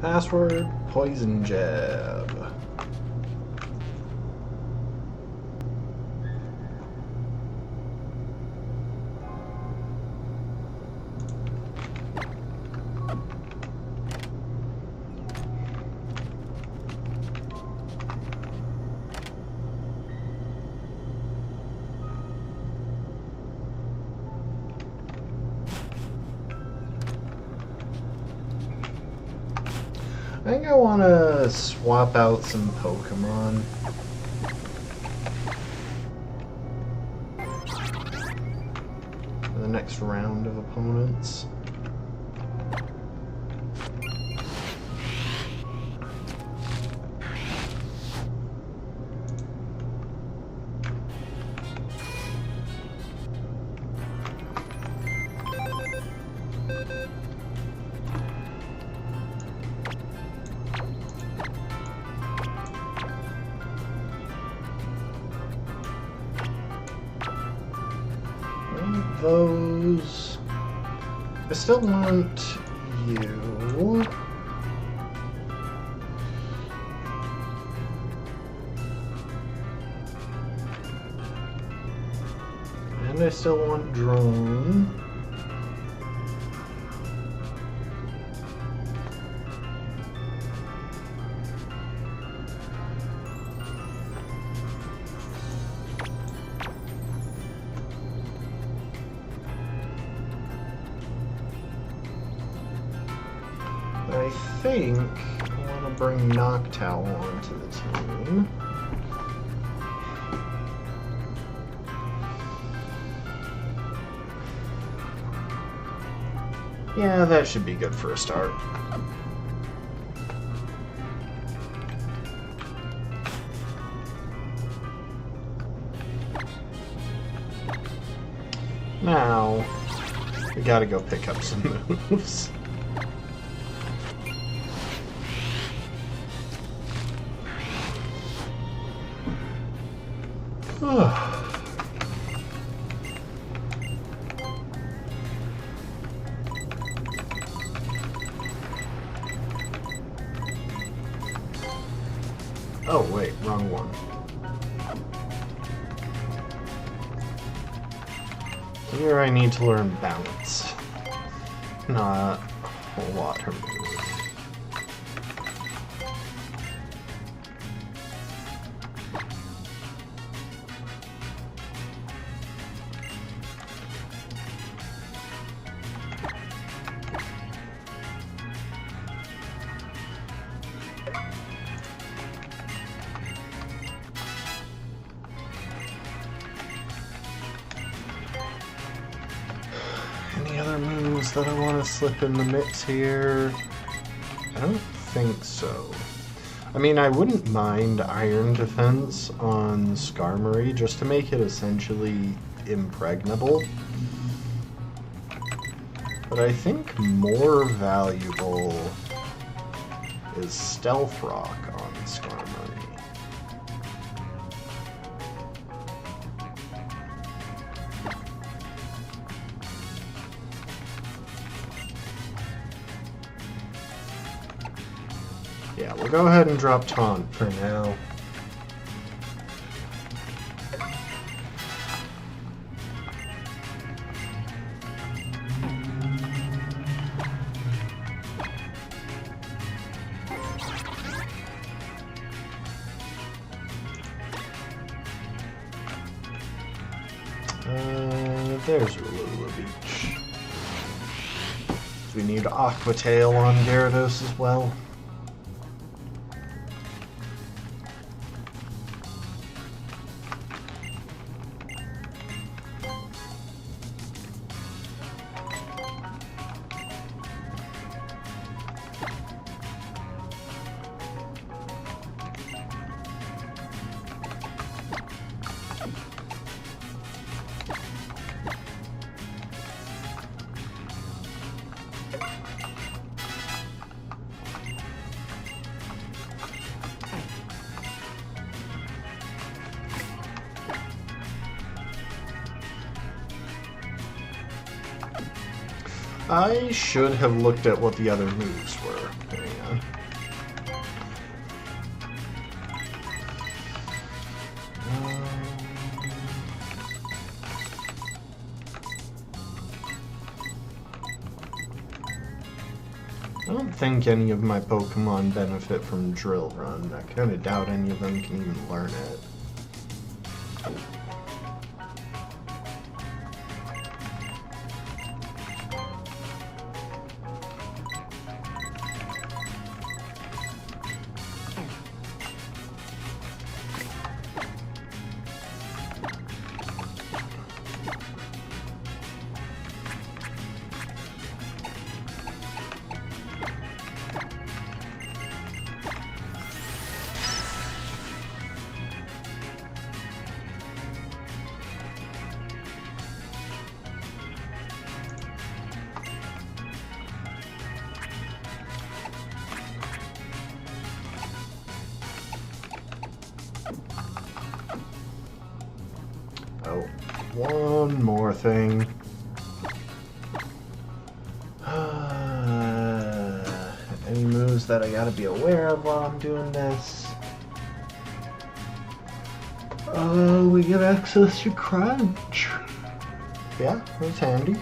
Password, poison jab. I think I want to swap out some Pokemon. For the next round of opponents. Those. I still want you. And I still want Drone. I think I want to bring Noctowl onto the team. Yeah, that should be good for a start. Now, we gotta go pick up some moves. Oh wait, wrong one. Here I need to learn Bounce. Not a water move. Any other moves that I want to slip in the mix here? I don't think so. I mean, I wouldn't mind Iron Defense on Skarmory just to make it essentially impregnable. But I think more valuable is Stealth Rock on Skarmory. Yeah, we'll go ahead and drop Taunt for now. There's Rulula Beach. We need Aqua Tail on Gyarados as well. I should have looked at what the other moves were. Hang on. I don't think any of my Pokemon benefit from Drill Run. I kind of doubt any of them can even learn it. Oh, one more thing. Any moves that I gotta be aware of while I'm doing this? Oh, we get access to Crunch. Yeah, that's handy.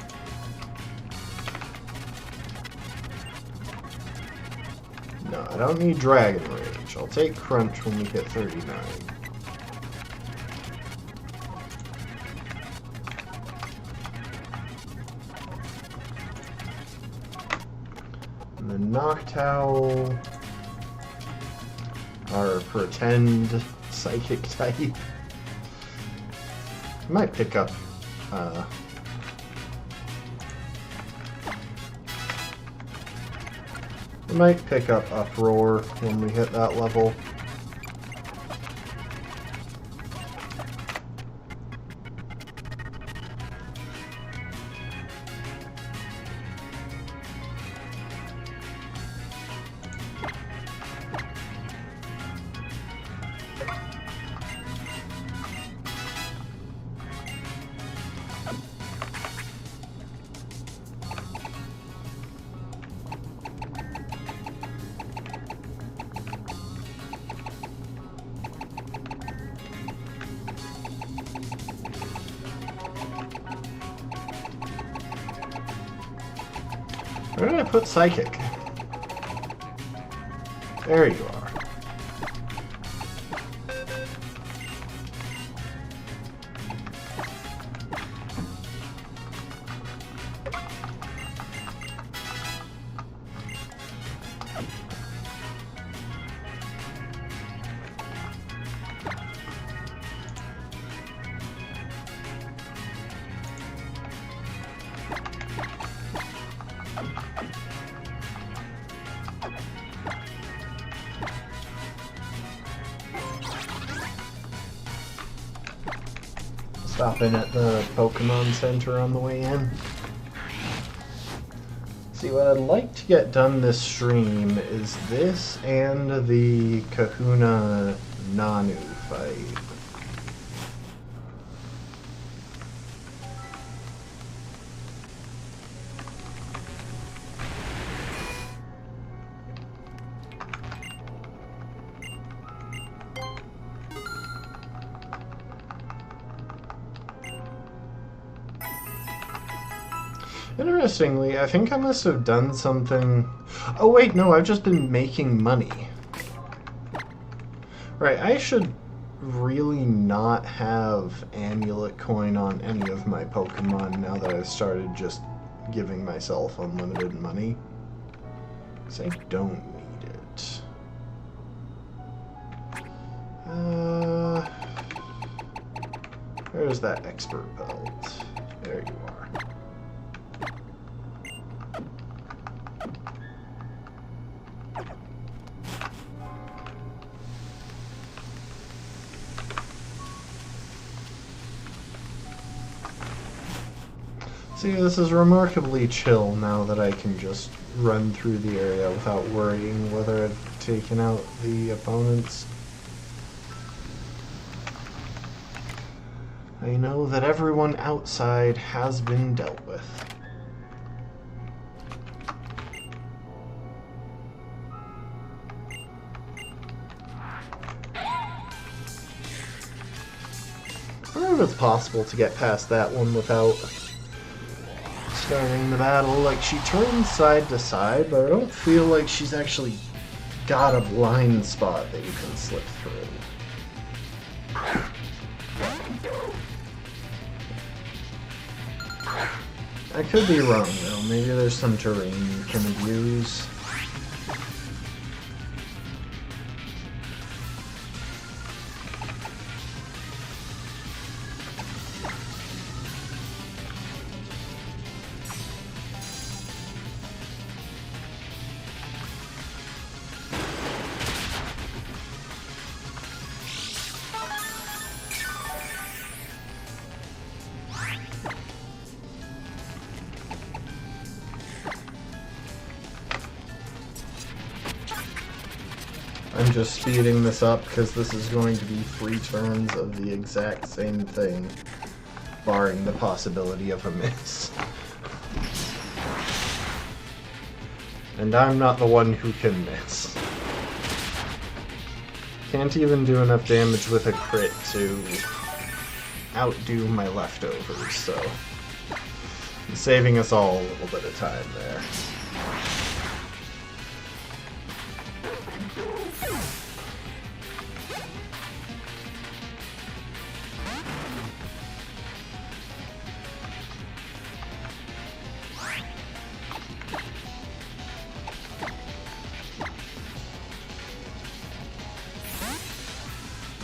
No, I don't need Dragon Rage. I'll take Crunch when we hit 39. And then Noctowl, our pretend Psychic type. I might pick up I might pick up Uproar when we hit that level. Where did I put Psychic? There you are. Stopping at the Pokemon Center on the way in. See, what I'd like to get done this stream is this and the Kahuna Nanu fight. Interestingly, I think I must have done something... Oh wait, no, I've just been making money. Right, I should really not have Amulet Coin on any of my Pokemon now that I've started just giving myself unlimited money. Because I don't need it. Where's that Expert Belt? There you are. See, this is remarkably chill now that I can just run through the area without worrying whether I've taken out the opponents. I know that everyone outside has been dealt with. possible to get past that one without starting the battle. Like, she turns side to side, but I don't feel like she's actually got a blind spot that you can slip through. I could be wrong, though. Maybe there's some terrain you can abuse. I'm just speeding this up because this is going to be 3 turns of the exact same thing, barring the possibility of a miss. And I'm not the one who can miss. Can't even do enough damage with a crit to outdo my leftovers, so I'm saving us all a little bit of time there.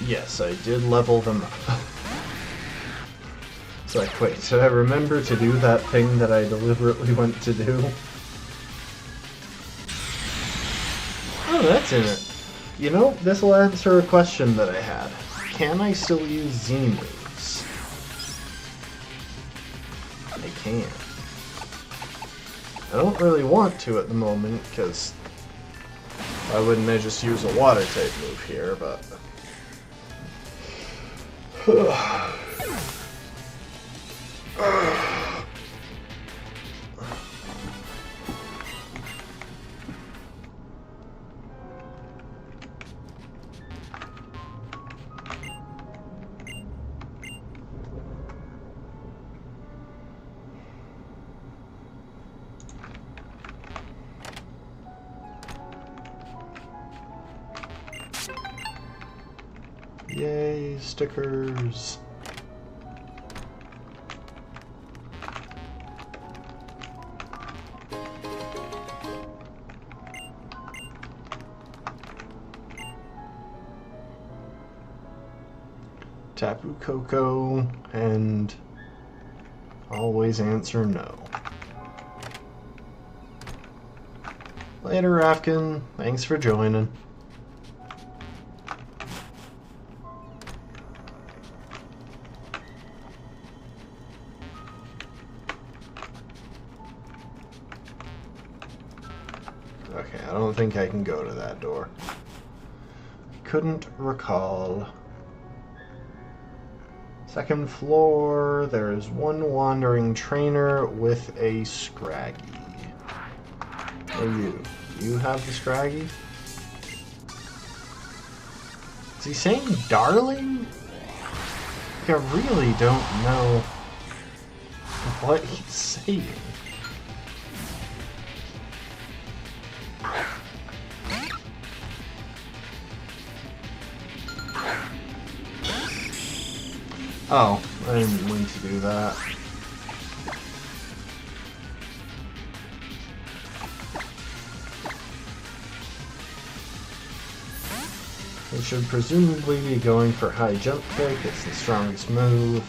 Yes, I did level them up. It's like, wait, did I remember to do that thing that I deliberately went to do? Oh, that's in it. You know, this will answer a question that I had. Can I still use Z moves? I can. I don't really want to at the moment, because why wouldn't I just use a water type move here, but... Yay, stickers. Tapu Koko, and always answer no. Later, Rafkin. Thanks for joining. Okay, I don't think I can go to that door. Couldn't recall. Second floor, there is one wandering trainer with a Scraggy. Oh, you have the Scraggy? Is he saying darling? I really don't know what he's saying. Oh, I didn't mean to do that. We should presumably be going for high jump kick, it's the strongest move.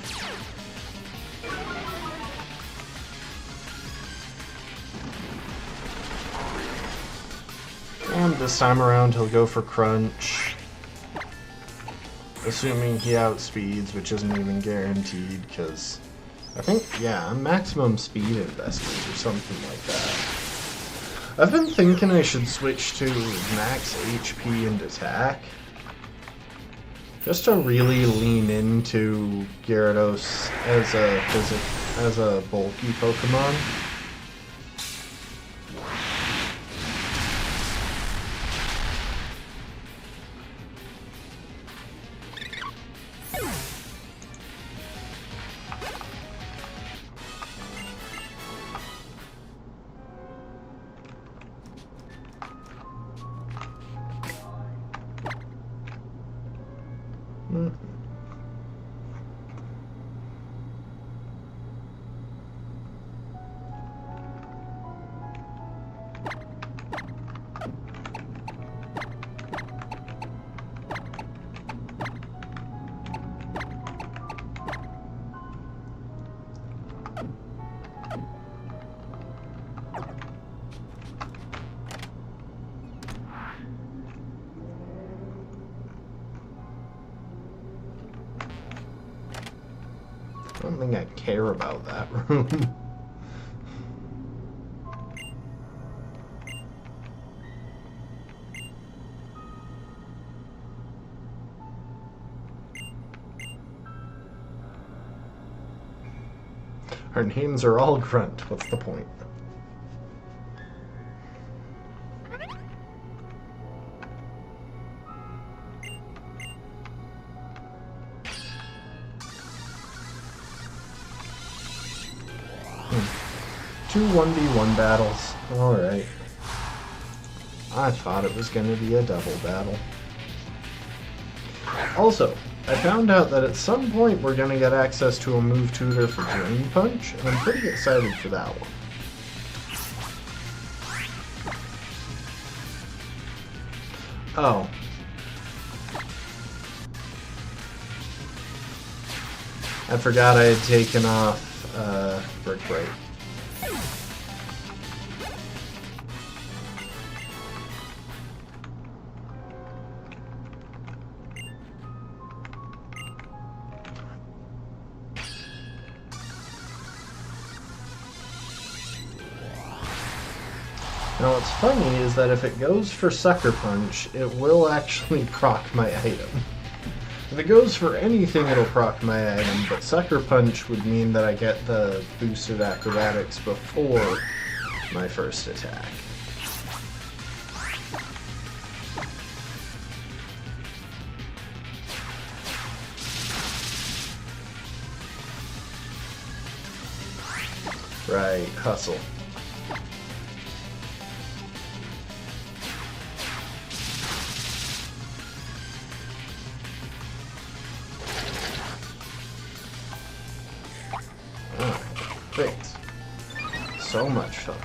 And this time around he'll go for crunch. Assuming he outspeeds, which isn't even guaranteed, because I think, yeah, maximum speed investment or something like that. I've been thinking I should switch to max HP and attack, just to really lean into Gyarados as a bulky Pokemon. don't think I care about that room. Our names are all Grunt. What's the point? Two 1v1 battles. Alright. I thought it was going to be a double battle. Also, I found out that at some point we're going to get access to a move tutor for Drain Punch, and I'm pretty excited for that one. Oh. I forgot I had taken off Brick Break. Now what's funny is that if it goes for Sucker Punch, it will actually proc my item. If it goes for anything, it'll proc my item, but Sucker Punch would mean that I get the boosted acrobatics before my first attack. Right, hustle. Thanks. So much fun.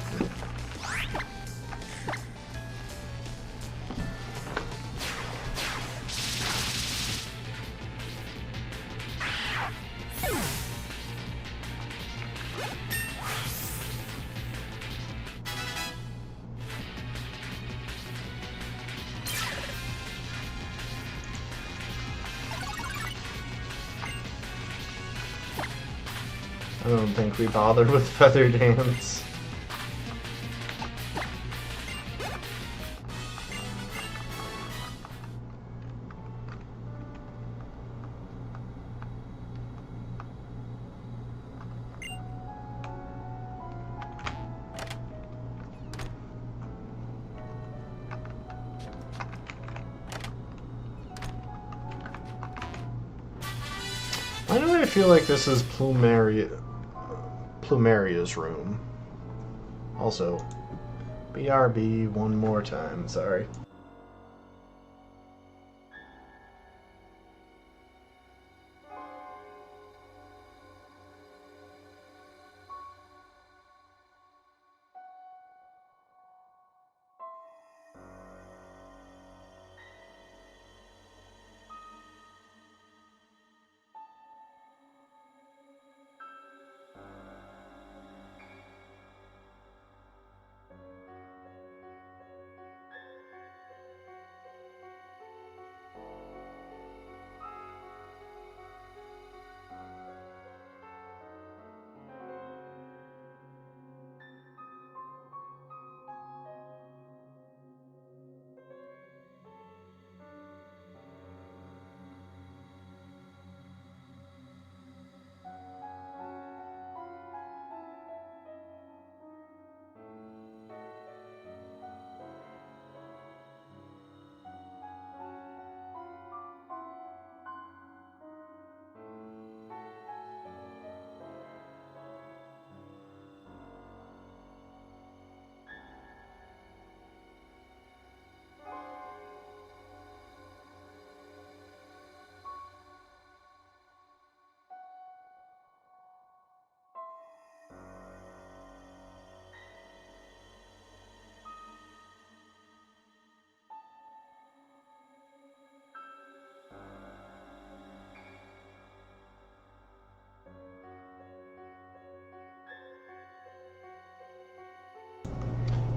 I don't think we bothered with Feather Dance. Why do I feel like this is Plumeria's room? Also, BRB one more time, sorry.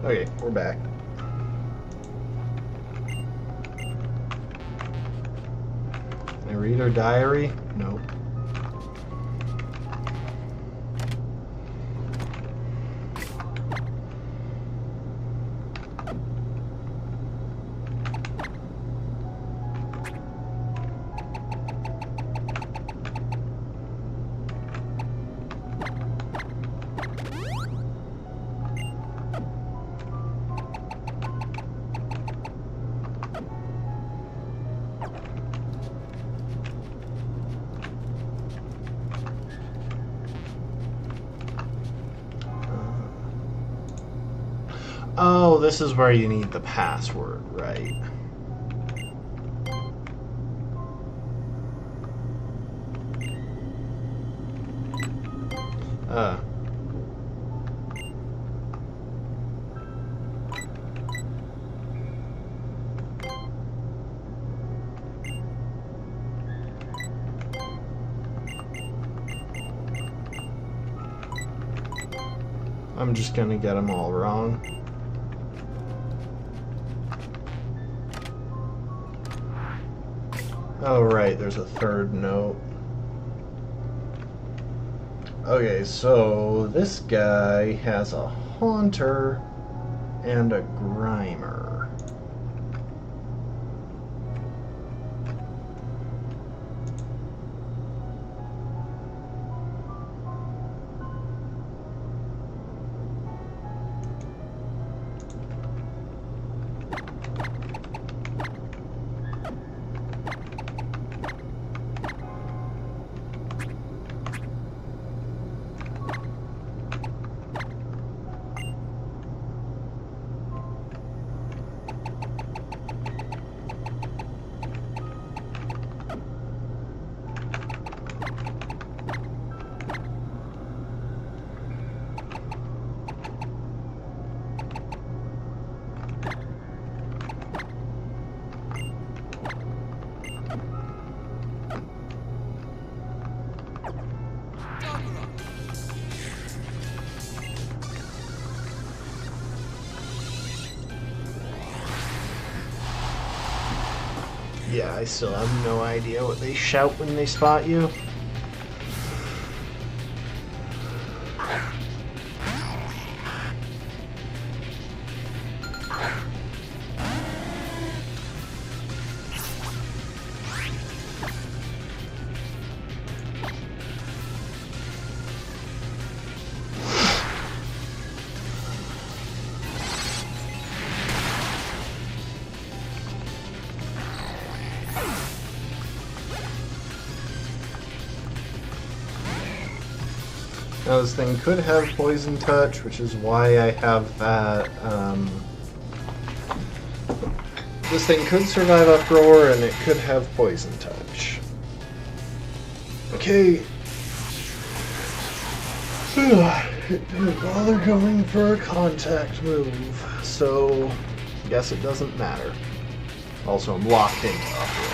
Okay, we're back. Can I read her diary? Nope. Oh, this is where you need the password, right? I'm just gonna get them all wrong. Oh, right, there's a third note. Okay, so this guy has a Haunter and a Grimer. Yeah, I still have no idea what they shout when they spot you. Now this thing could have Poison Touch, which is why I have that. This thing could survive Uproar, and it could have Poison Touch. Okay. It didn't bother going for a contact move, so I guess it doesn't matter. Also, I'm locked into Uproar.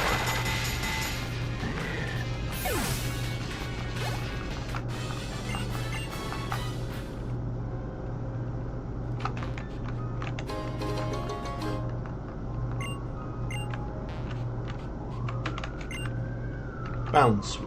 Bound Sweet.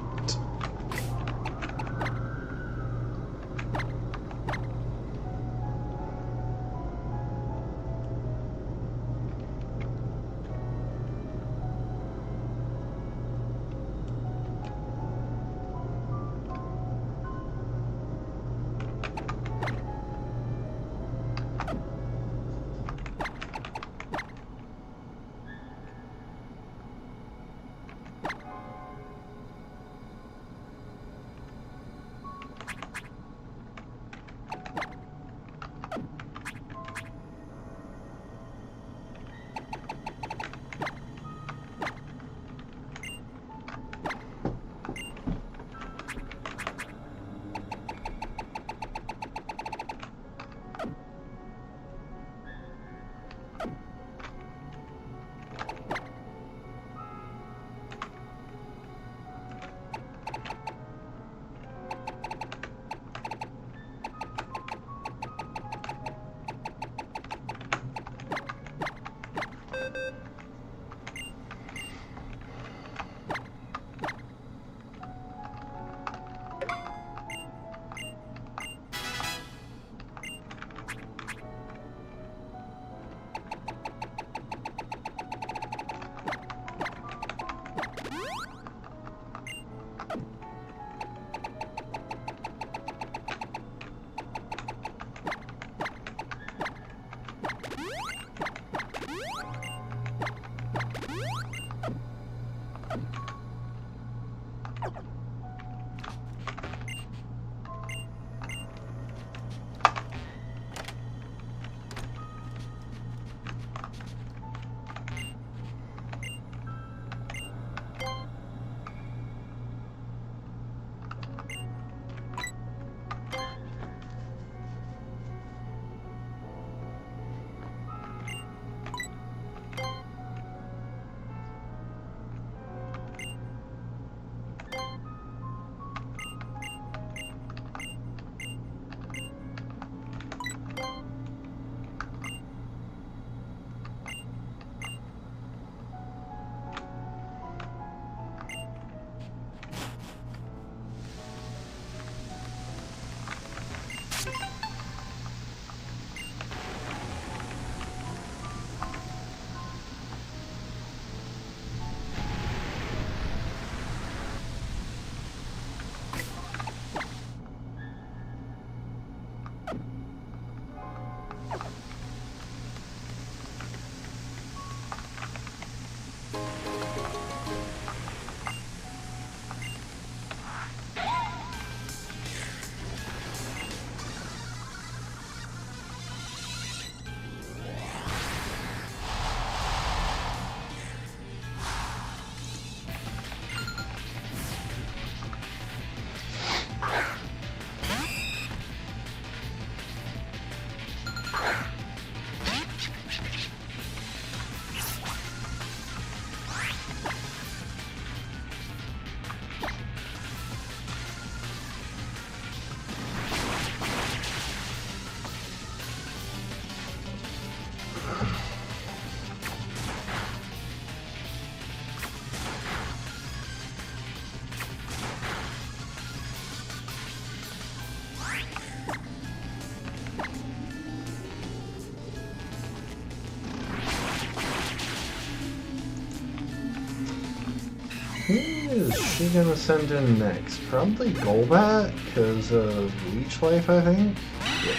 Who is she gonna send in next? Probably Golbat, because of Leech Life, I think? Yeah.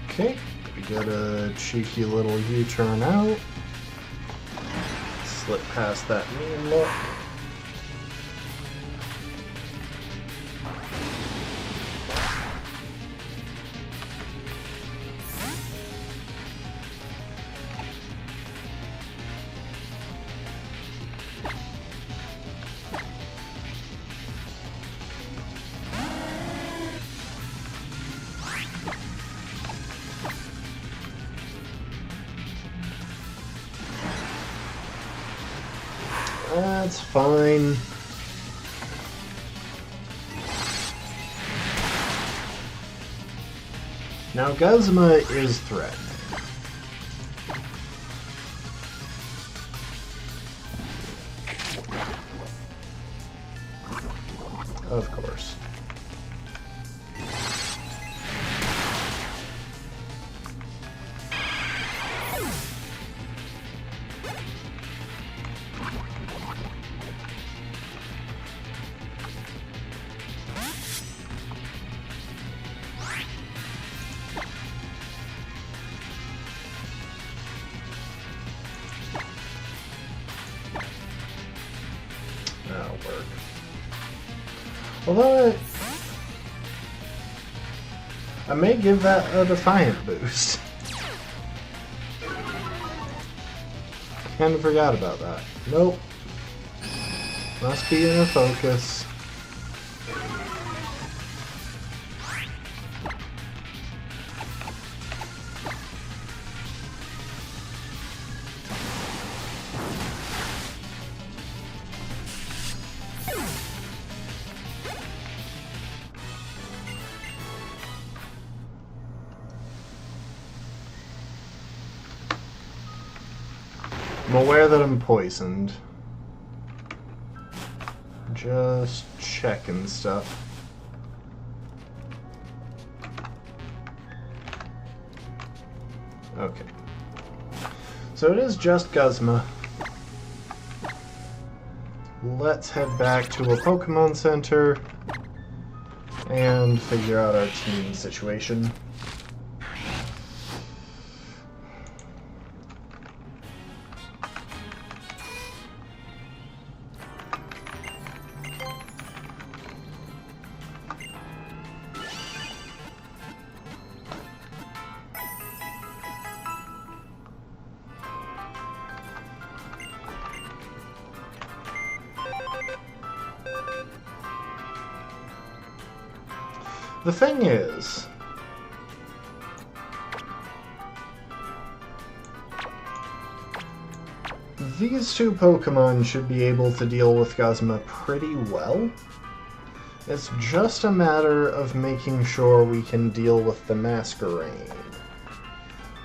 Okay, we get a cheeky little U-turn out. Slip past that mean look. That's fine. Now Guzma is threatening. Of course. That'll work. Although I may give that a Defiant boost. Kinda forgot about that. Nope. Must be in a focus. I'm aware that I'm poisoned. Just checking stuff. Okay. So it is just Guzma. Let's head back to a Pokemon Center and figure out our team situation. The thing is, these two Pokemon should be able to deal with Guzma pretty well. It's just a matter of making sure we can deal with the Masquerain.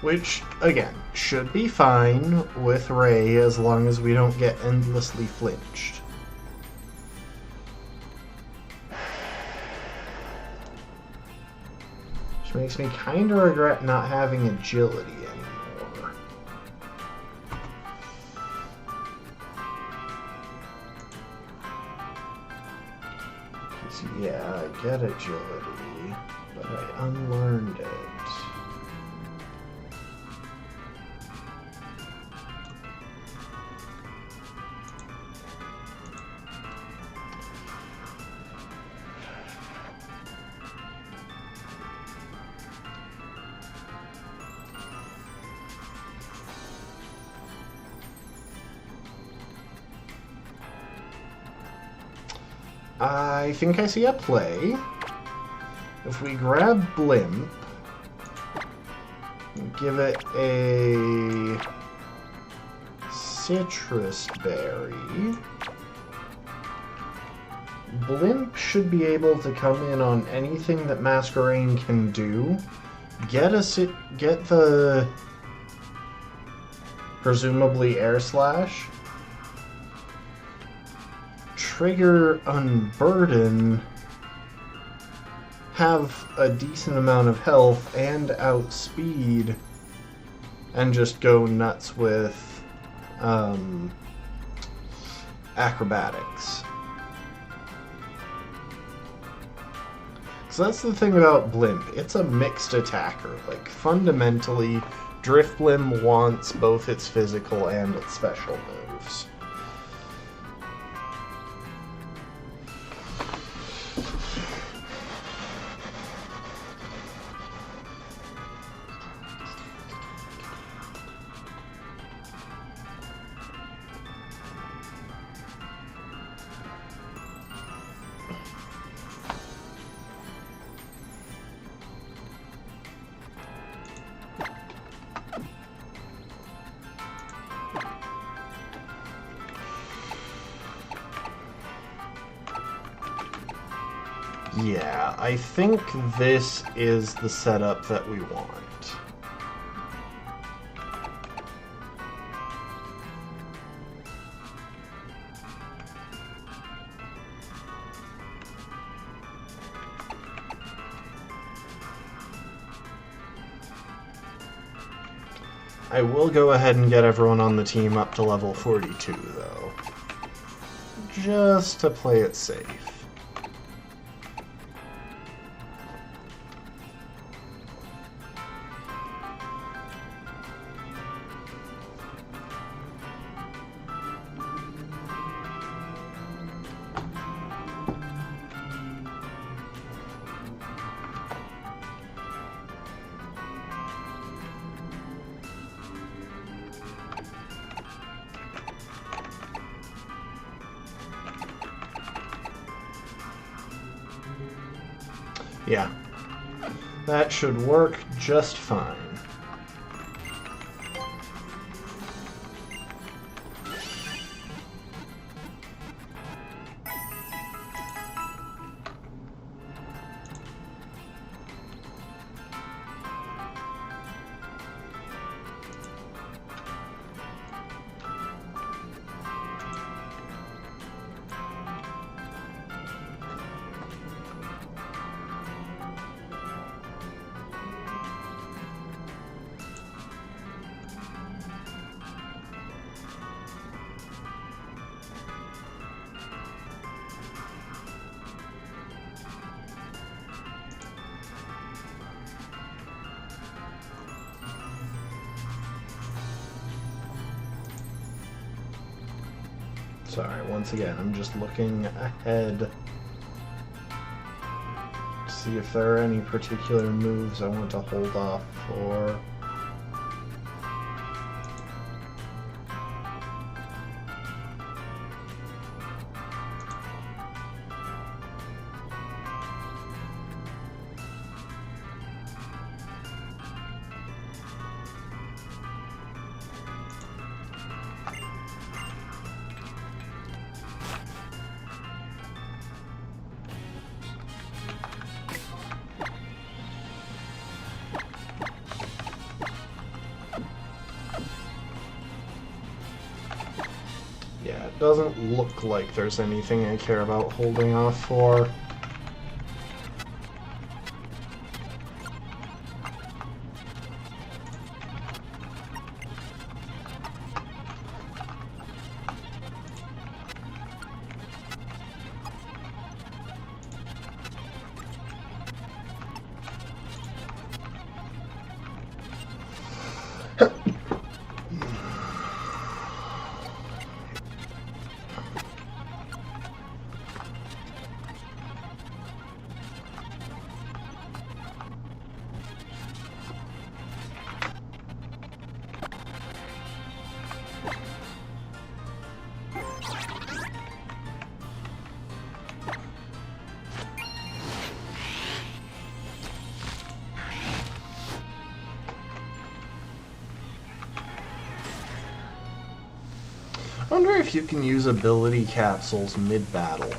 Which, again, should be fine with Ray as long as we don't get endlessly flinched. Which makes me kind of regret not having agility anymore. Because, yeah, I get agility, but I unlearned it. I think I see a play. If we grab Blimp, give it a citrus berry, Blimp should be able to come in on anything that Masquerain can do. Get the presumably Air Slash. Trigger Unburden, have a decent amount of health and outspeed, and just go nuts with acrobatics. So that's the thing about Blimp. It's a mixed attacker. Like, fundamentally, Drifblim wants both its physical and its special moves. Yeah, I think this is the setup that we want. I will go ahead and get everyone on the team up to level 42, though. Just to play it safe. Yeah, that should work just fine. Sorry, once again, I'm just looking ahead to see if there are any particular moves I want to hold off for. Yeah, it doesn't look like there's anything I care about holding off for. I wonder if you can use ability capsules mid-battle.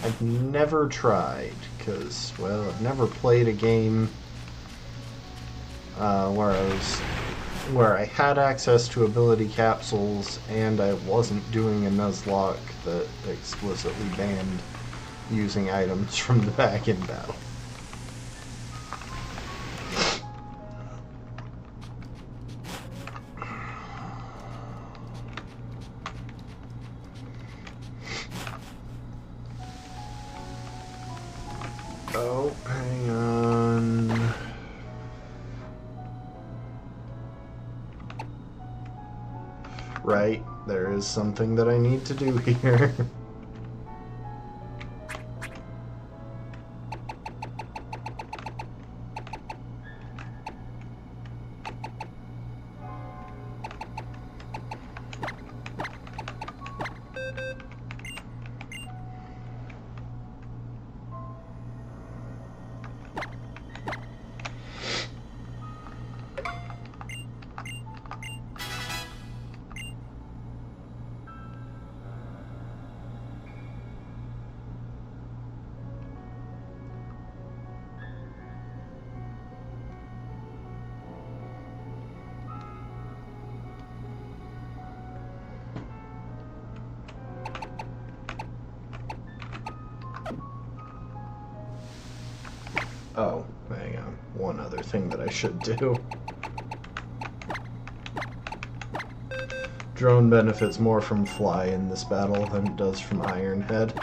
I've never tried, because, well, I've never played a game where I had access to ability capsules and I wasn't doing a Nuzlocke that explicitly banned using items from the back-end battle. right, there is something that I need to do here. Oh, hang on. One other thing that I should do. Drone benefits more from Fly in this battle than it does from Iron Head.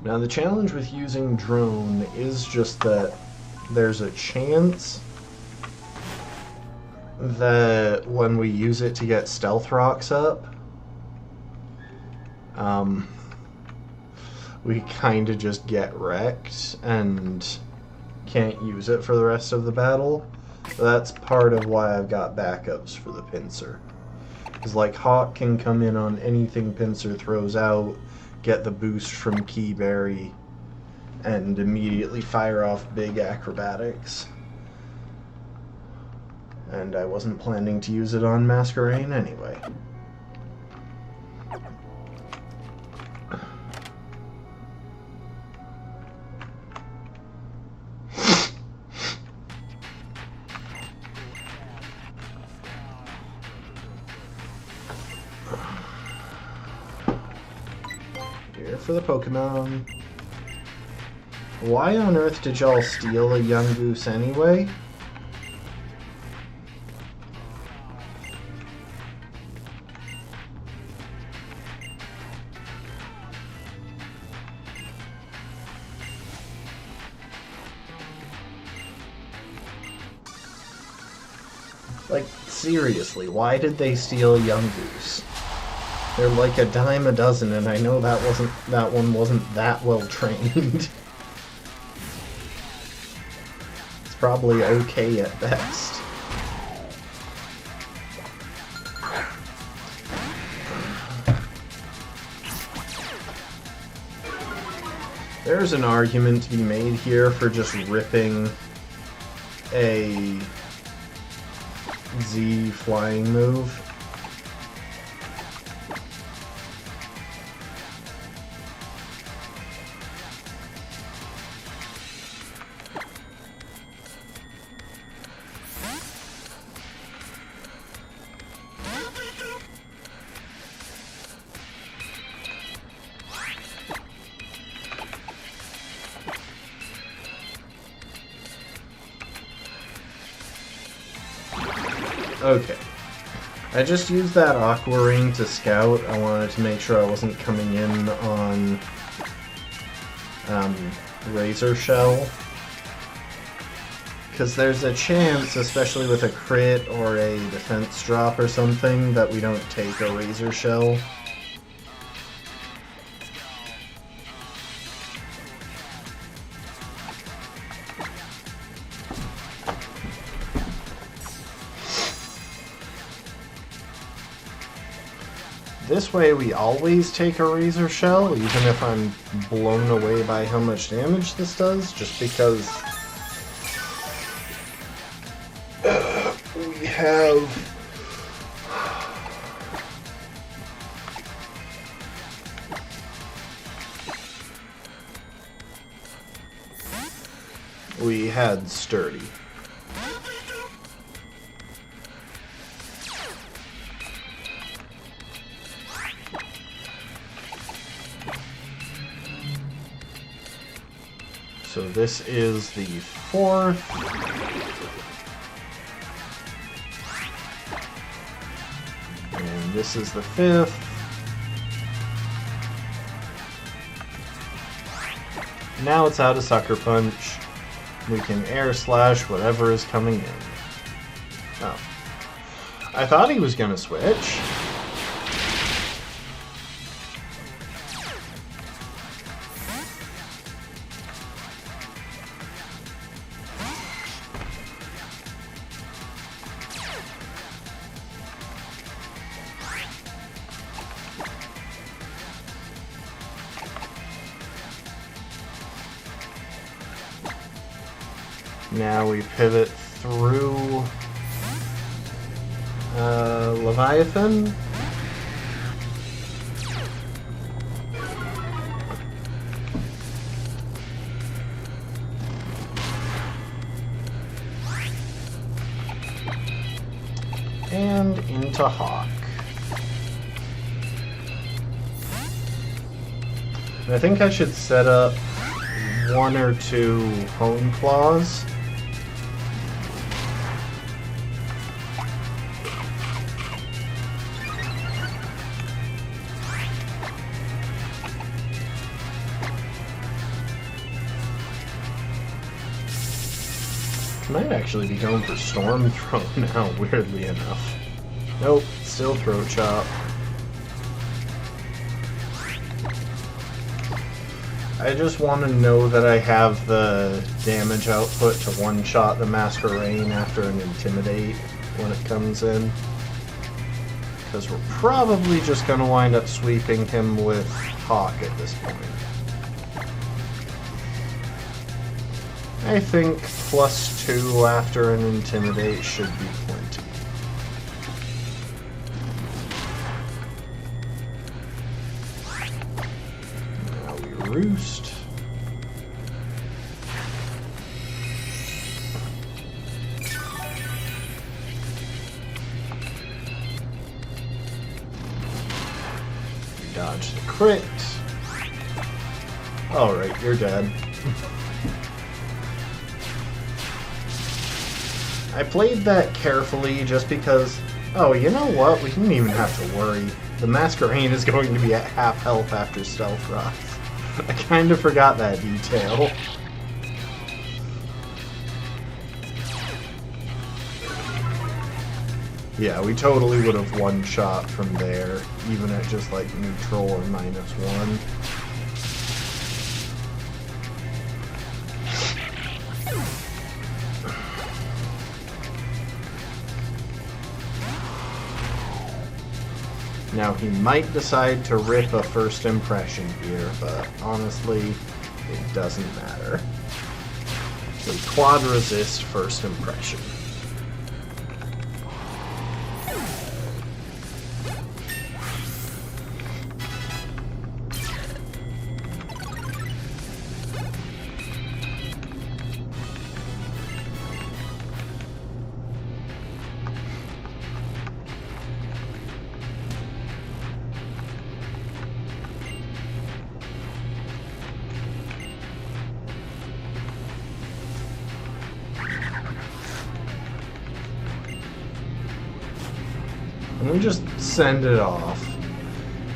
Now the challenge with using Drone is just that there's a chance that when we use it to get Stealth Rocks up, we kind of just get wrecked and can't use it for the rest of the battle. That's part of why I've got backups for the Pinsir. Because like Hawk can come in on anything Pinsir throws out, get the boost from Keyberry, and immediately fire off big acrobatics. And I wasn't planning to use it on Masquerain anyway. For the Pokemon. Why on earth did y'all steal a young goose anyway? Like, seriously, why did they steal a young goose? They're like a dime a dozen, and I know that one wasn't that well trained. It's probably okay at best. There's an argument to be made here for just ripping a Z flying move. Okay. I just used that Aqua Ring to scout. I wanted to make sure I wasn't coming in on Razor Shell. Because there's a chance, especially with a crit or a defense drop or something, that we don't take a Razor Shell. This way we always take a Razor Shell, even if I'm blown away by how much damage this does, just because we had Sturdy. So this is the 4th. And this is the 5th. Now it's out of Sucker Punch. we can air slash whatever is coming in. Oh. I thought he was gonna switch. Now we pivot through Leviathan. And into Hawk. And I think I should set up 1 or 2 Hone Claws. Might actually be going for Storm Throw now, weirdly enough. Nope, still Throat Chop. I just want to know that I have the damage output to one-shot the Masquerain after an Intimidate when it comes in. Because we're probably just going to wind up sweeping him with Hawk at this point. I think +2 after an Intimidate should be plenty. Now we Roost. Dodge the crit. Alright, you're dead. I played that carefully just because, oh, you know what? We didn't even have to worry. The Masquerain is going to be at half health after Stealth Rocks. I kind of forgot that detail. Yeah, we totally would have one-shot from there, even at just like neutral or -1. Now, he might decide to rip a first impression here, but honestly, it doesn't matter. We quad resist first impression. And we just send it off.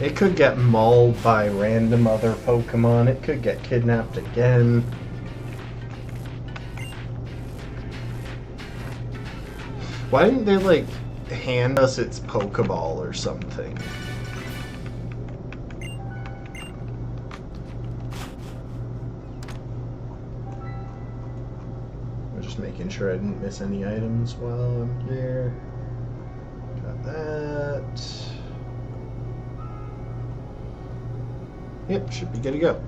It could get mauled by random other Pokemon. It could get kidnapped again. Why didn't they, like, hand us its Pokeball or something? I'm just making sure I didn't miss any items while I'm here. That. Yep, should be good to go.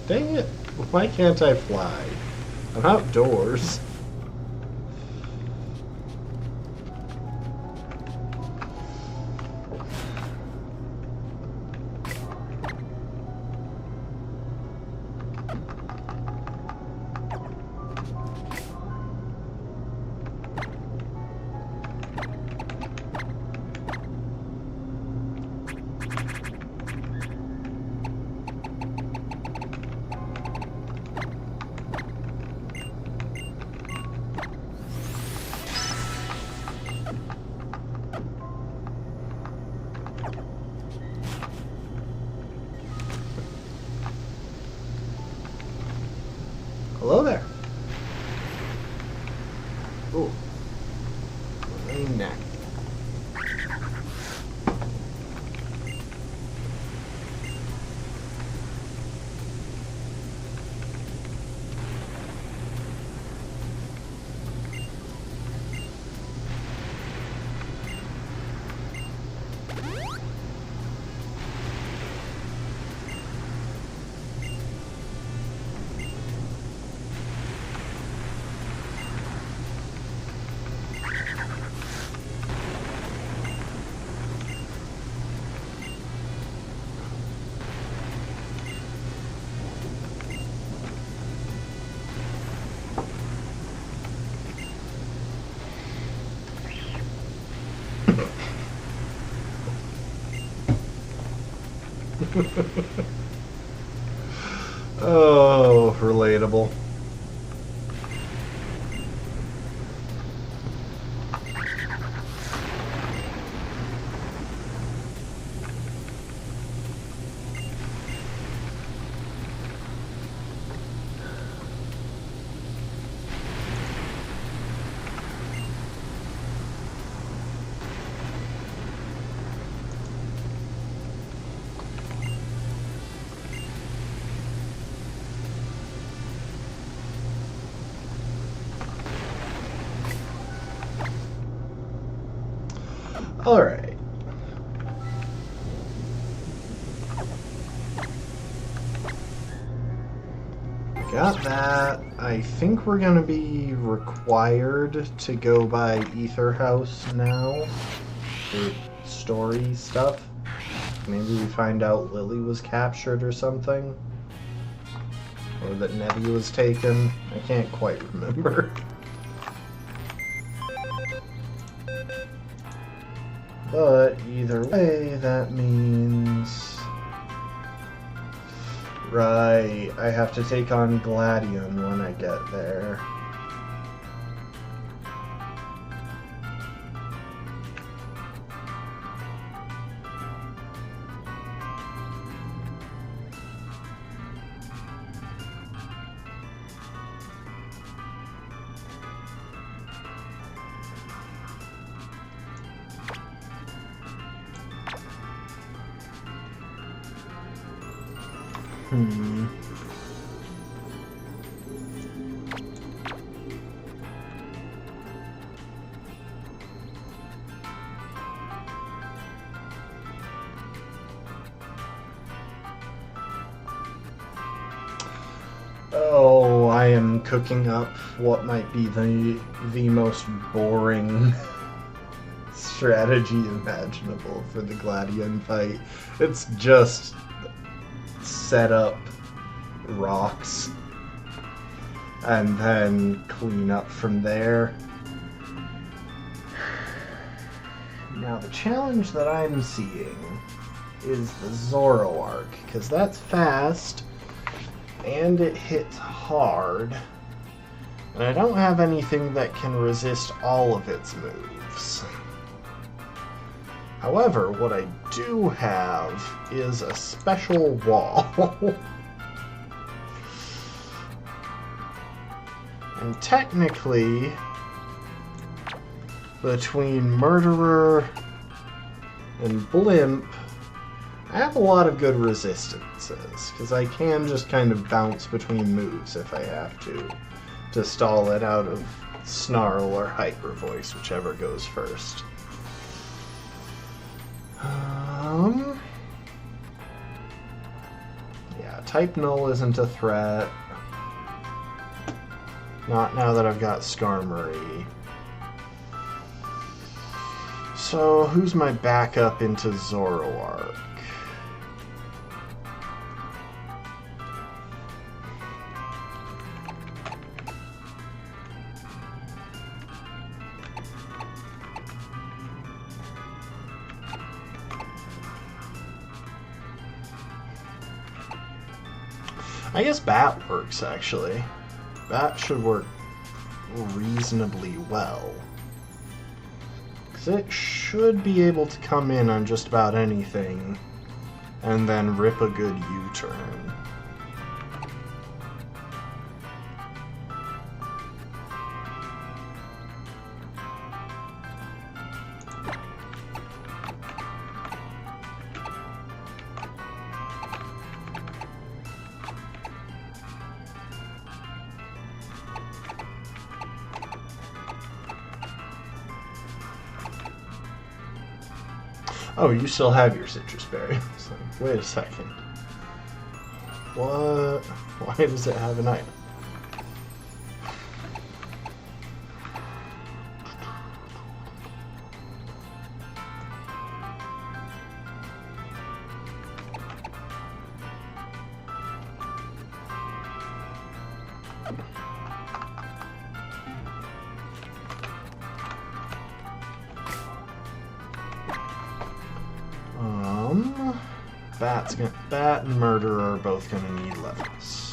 Dang it, why can't I fly? I'm outdoors. Nah. Oh, relatable. Alright. Got that. I think we're gonna be required to go by Ether House now for story stuff. Maybe we find out Lily was captured or something. Or that Nebby was taken. I can't quite remember. But either way, that means... Right, I have to take on Gladion when I get there. Oh, I am cooking up what might be the most boring strategy imaginable for the Gladion fight. It's just set up rocks and then clean up from there. Now the challenge that I'm seeing is the Zoroark, because that's fast and it hits hard, and I don't have anything that can resist all of its moves. However, what I do have is a special wall. And technically, between Murderer and Blimp, I have a lot of good resistances, because I can just kind of bounce between moves if I have to stall it out of Snarl or Hyper Voice, whichever goes first. Yeah, Type Null isn't a threat. Not now that I've got Skarmory. So, who's my backup into Zoroark? I guess Bat works, actually. Bat should work reasonably well. Because it should be able to come in on just about anything and then rip a good U-turn. Oh, you still have your citrus berry. It's like, wait a second. What? Why does it have an item? Bat and Murderer are both gonna need levels.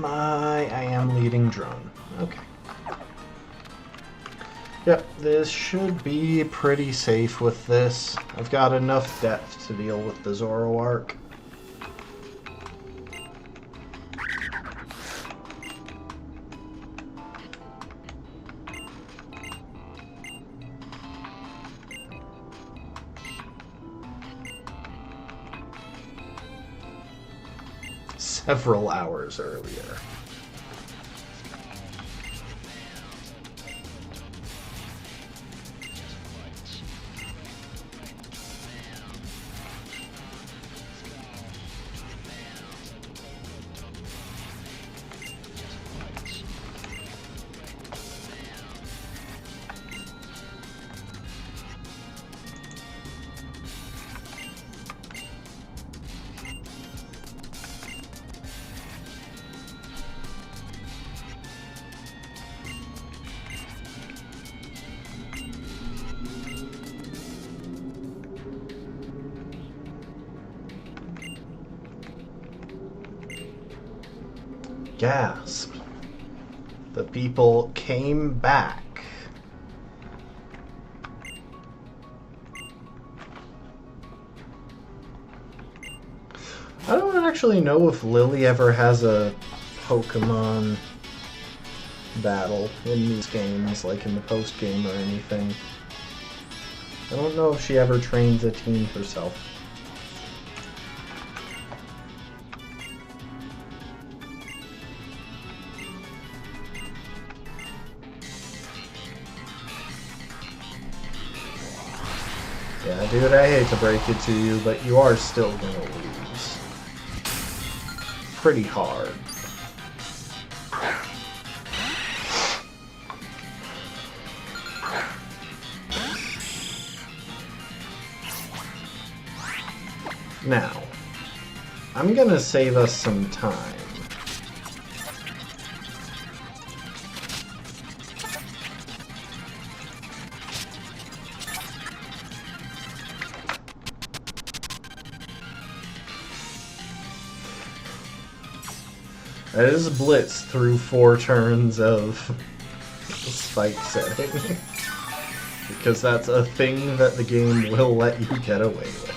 I am leading drone. Okay. Yep, this should be pretty safe with this. I've got enough depth to deal with the Zoroark. Several hours earlier. Gasp. The people came back. I don't actually know if Lily ever has a Pokemon battle in these games, like in the post-game or anything. I don't know if she ever trains a team herself. Yeah, dude, I hate to break it to you, but you are still gonna lose. Pretty hard. Now, I'm gonna save us some time. That is blitz through 4 turns of spike setting. Because that's a thing that the game will let you get away with.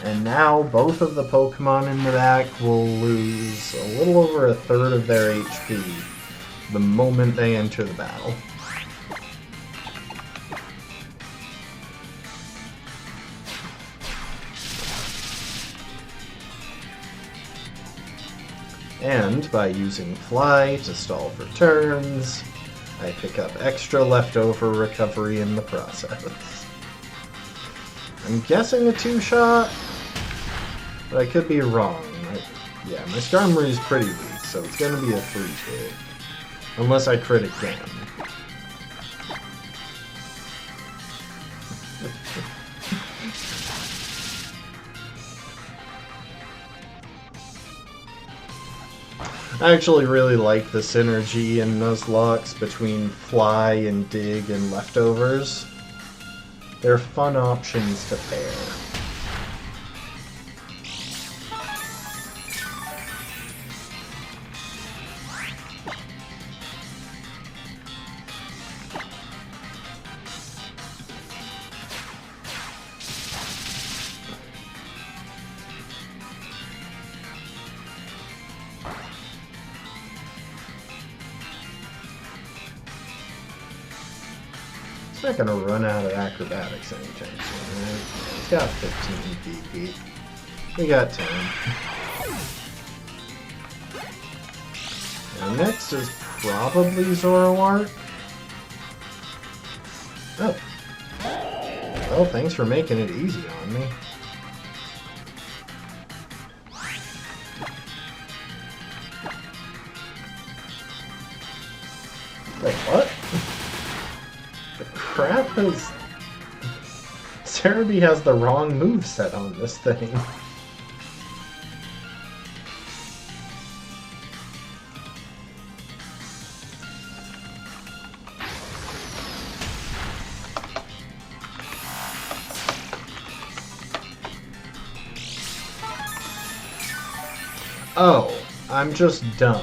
And now both of the Pokemon in the back will lose a little over a third of their HP the moment they enter the battle. And by using Fly to stall for turns, I pick up extra leftover recovery in the process. I'm guessing a 2-shot, but I could be wrong. Yeah, my Skarmory is pretty weak, so it's going to be a 3-hit. Unless I crit again. I actually really like the synergy in Nuzlocke between Fly and Dig and Leftovers. They're fun options to pair. It's not going to run out of acrobatics anytime soon, right? It's got 15 PP. We got 10. Now next is probably Zoroark. Oh. Well, thanks for making it easy on me. Wait, what? Crap is... Cerebi has the wrong moveset on this thing. Oh, I'm just dumb.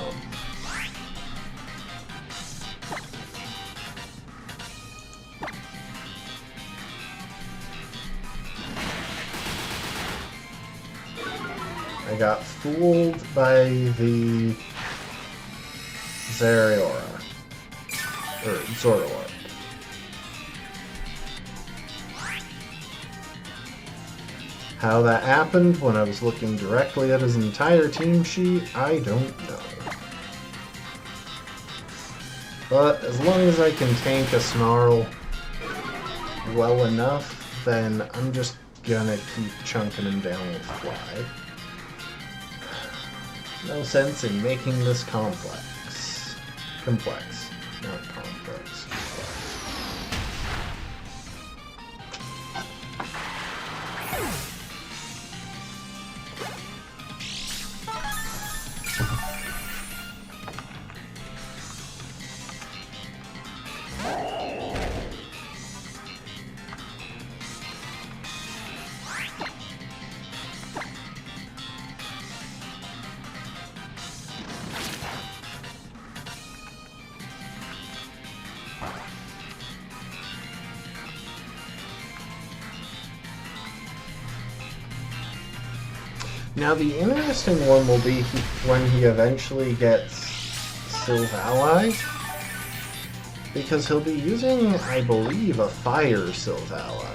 I got fooled by the Zeraora, or Zoroark. How that happened when I was looking directly at his entire team sheet, I don't know. But as long as I can tank a Snarl well enough, then I'm just gonna keep chunking him down with Fly. No sense in making this complex. Complex, not complex. Now the interesting one will be when he eventually gets Silvally, because he'll be using, I believe, a Fire Silvally.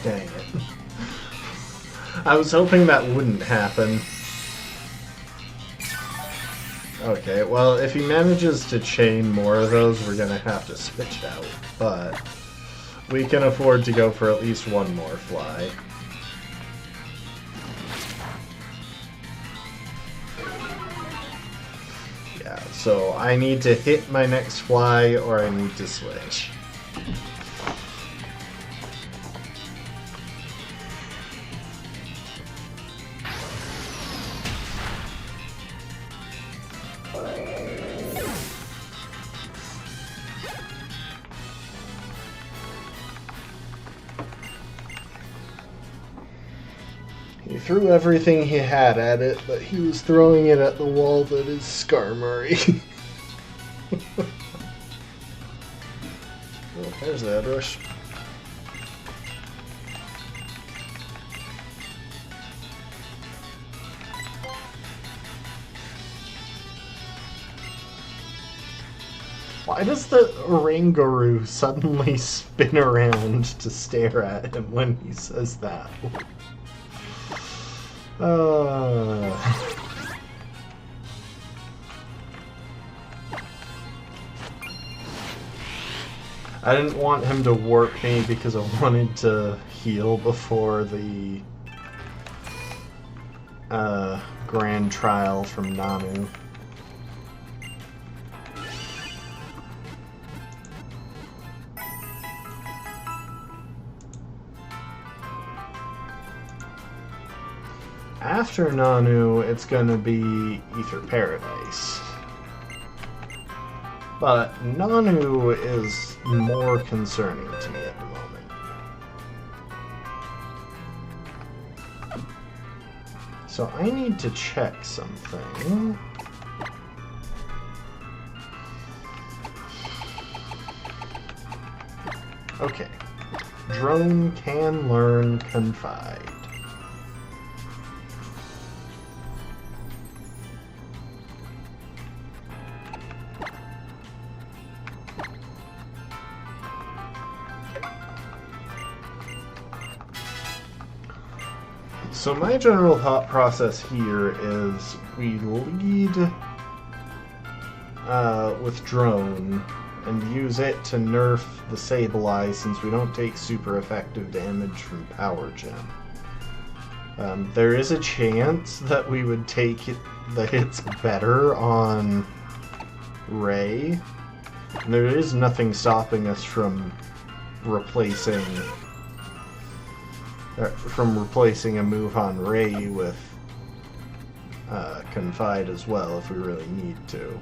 Dang it. I was hoping that wouldn't happen. Okay, well, if he manages to chain more of those, we're gonna have to switch out. But we can afford to go for at least one more Fly. Yeah, so I need to hit my next Fly or I need to switch. threw everything he had at it, but he was throwing it at the wall that is Skarmory. Oh, there's the Edrush. Why does the Oranguru suddenly spin around to stare at him when he says that? I didn't want him to warp me because I wanted to heal before the Grand Trial from Nanu. After Nanu, it's gonna be Ether Paradise. But Nanu is more concerning to me at the moment. So I need to check something. Okay. Drone can learn Confide. So my general thought process here is we lead with Drone and use it to nerf the Sableye since we don't take super effective damage from Power Gem. There is a chance that we would take the hits better on Ray. And there is nothing stopping us from replacing a move on Ray with Confide as well if we really need to.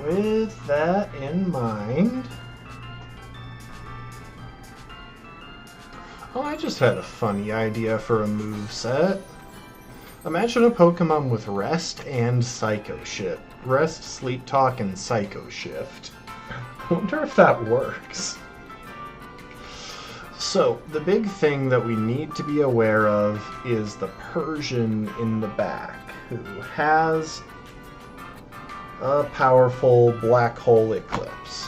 With that in mind... Oh, I just had a funny idea for a moveset. Imagine a Pokemon with Rest and Psycho Shift. Rest, Sleep Talk, and Psycho Shift. I wonder if that works. So, the big thing that we need to be aware of is the Persian in the back, who has a powerful Black Hole Eclipse.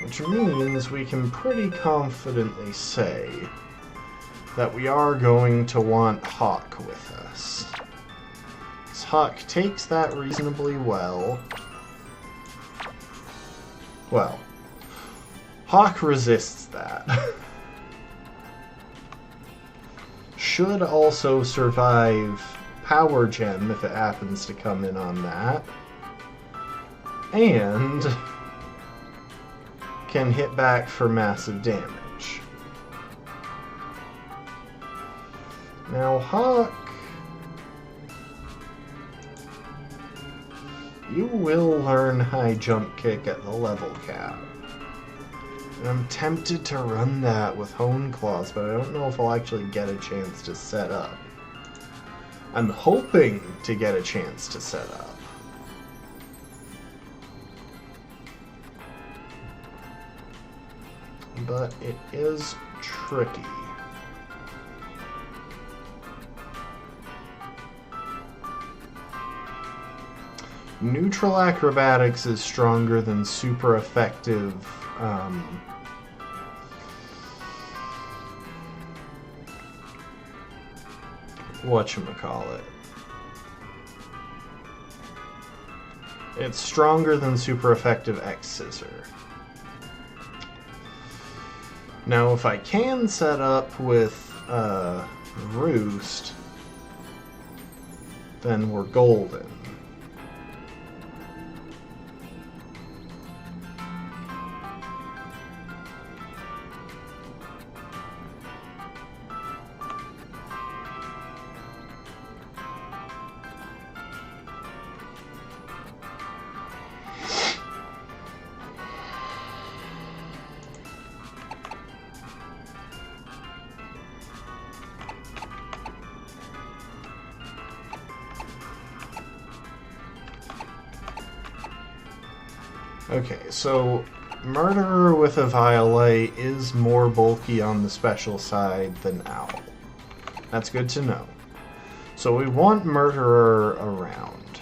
Which means we can pretty confidently say that we are going to want Hawk with us. So Hawk takes that reasonably well. Well, Hawk resists that. Should also survive Power Gem if it happens to come in on that. And can hit back for massive damage. Now Hawk, you will learn High Jump Kick at the level cap. And I'm tempted to run that with Hone Claws, but I don't know if I'll actually get a chance to set up. I'm hoping to get a chance to set up. But it is tricky. Neutral Acrobatics is stronger than super effective whatchamacallit. It's stronger than super effective X-Scissor. Now if I can set up with Roost, then we're golden. Okay, so Murderer with a Violite is more bulky on the special side than Owl. That's good to know. So we want Murderer around.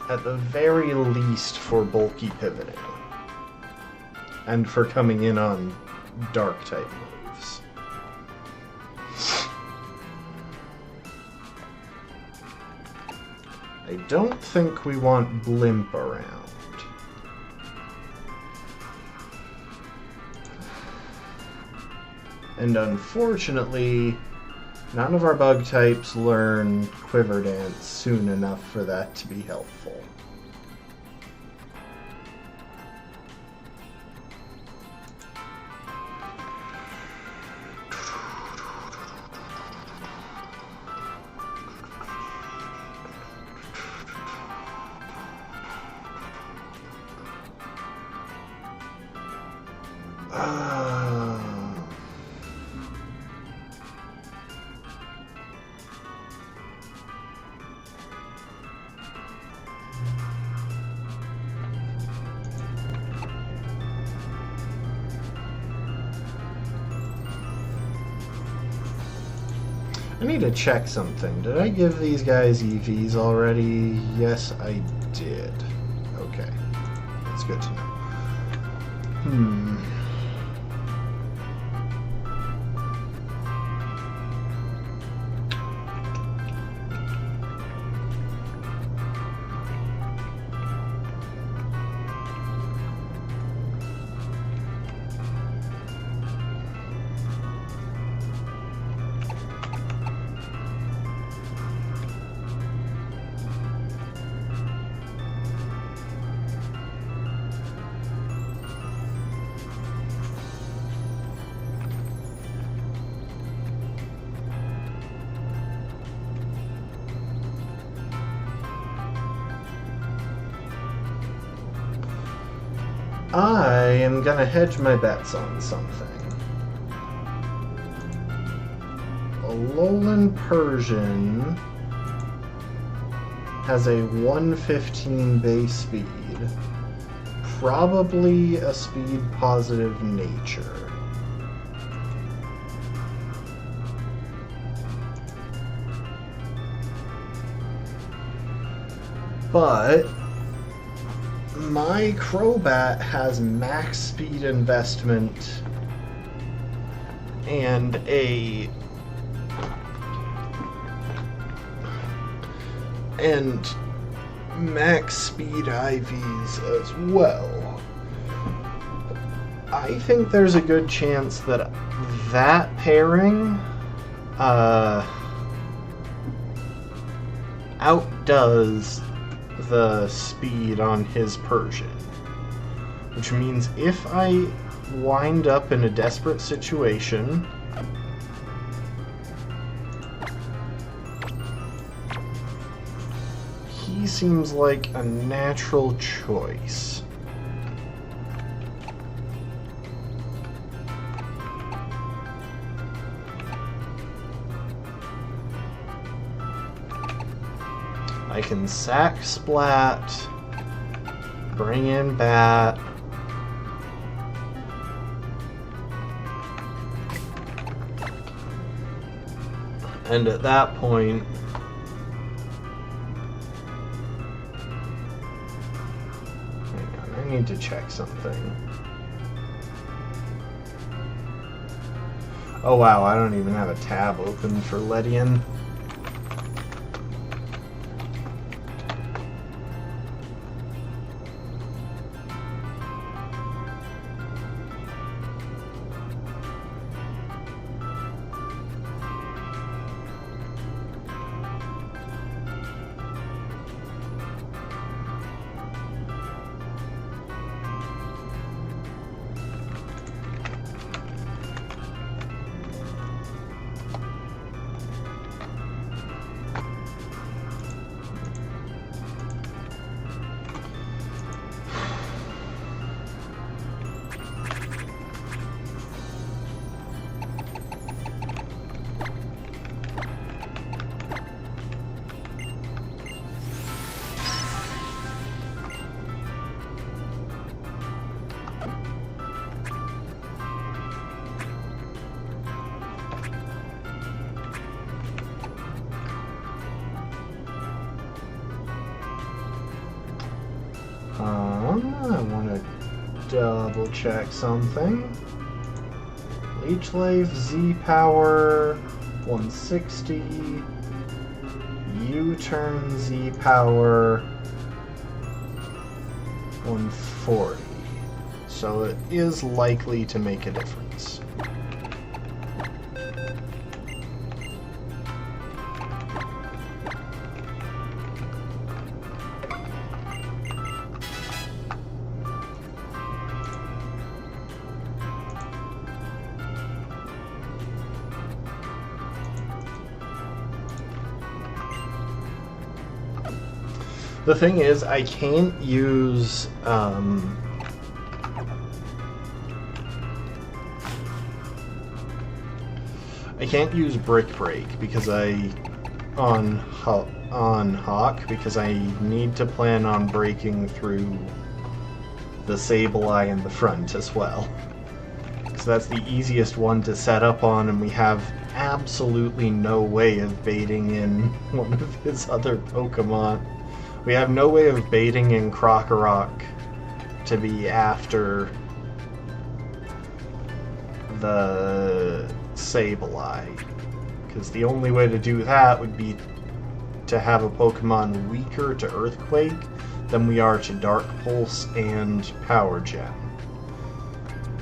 At the very least for bulky pivoting. And for coming in on dark type moves. I don't think we want Blimp around. And unfortunately, none of our bug types learn Quiver Dance soon enough for that to be helpful. I need to check something. Did I give these guys EVs already? Yes, I did. Okay. That's good to know. I am gonna hedge my bets on something. Alolan Persian has a 115 base speed, probably a speed positive nature. But my Crobat has max speed investment and max speed IVs as well. I think there's a good chance that that pairing outdoes the speed on his Persian, which means if I wind up in a desperate situation, he seems like a natural choice. I can sack Splat, bring in Bat, and at that point, hang on, I need to check something. Oh wow, I don't even have a tab open for Ledian. I want to double check something. Leech Life, Z Power, 160. U-turn, Z Power, 140. So it is likely to make a difference. The thing is, I can't use Brick Break because on Hawk because I need to plan on breaking through the Sableye in the front as well. So that's the easiest one to set up on, and we have absolutely no way of baiting in one of his other Pokemon. We have no way of baiting in Krokorok to be after the Sableye, because the only way to do that would be to have a Pokemon weaker to Earthquake than we are to Dark Pulse and Power Gem.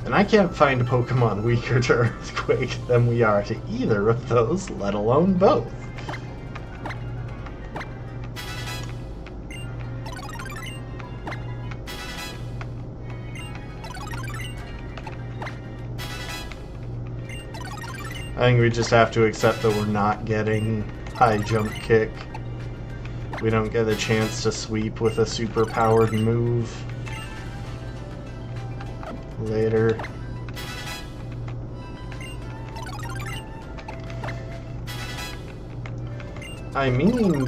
And I can't find a Pokemon weaker to Earthquake than we are to either of those, let alone both. I think we just have to accept that we're not getting High Jump Kick. We don't get a chance to sweep with a super powered move later. I mean,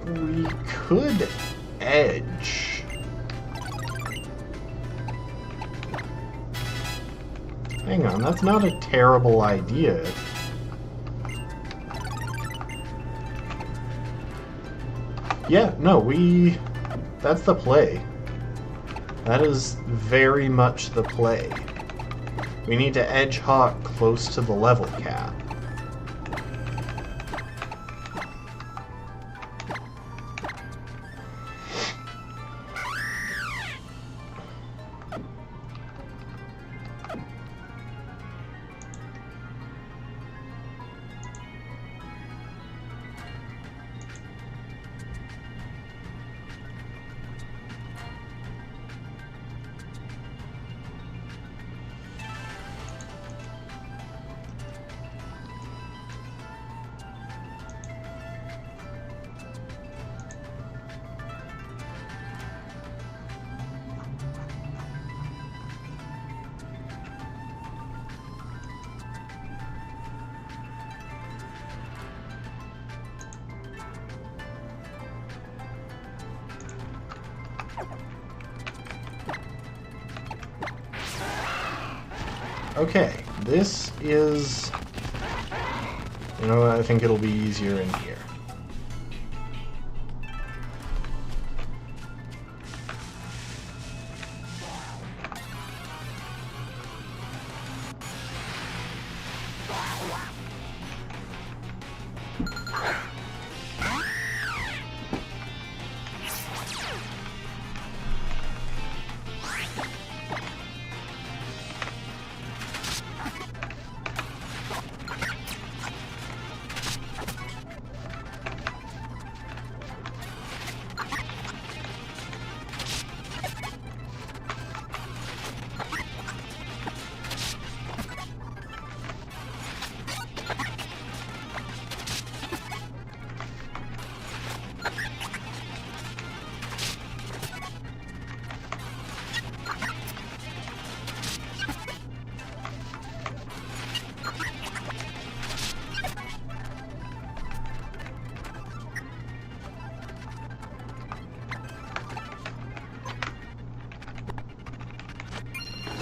we could edge. Hang on, that's not a terrible idea. Yeah, no, that's the play. That is very much the play. We need to edge Hawk close to the level cap. Okay, this is... You know what, I think it'll be easier in here.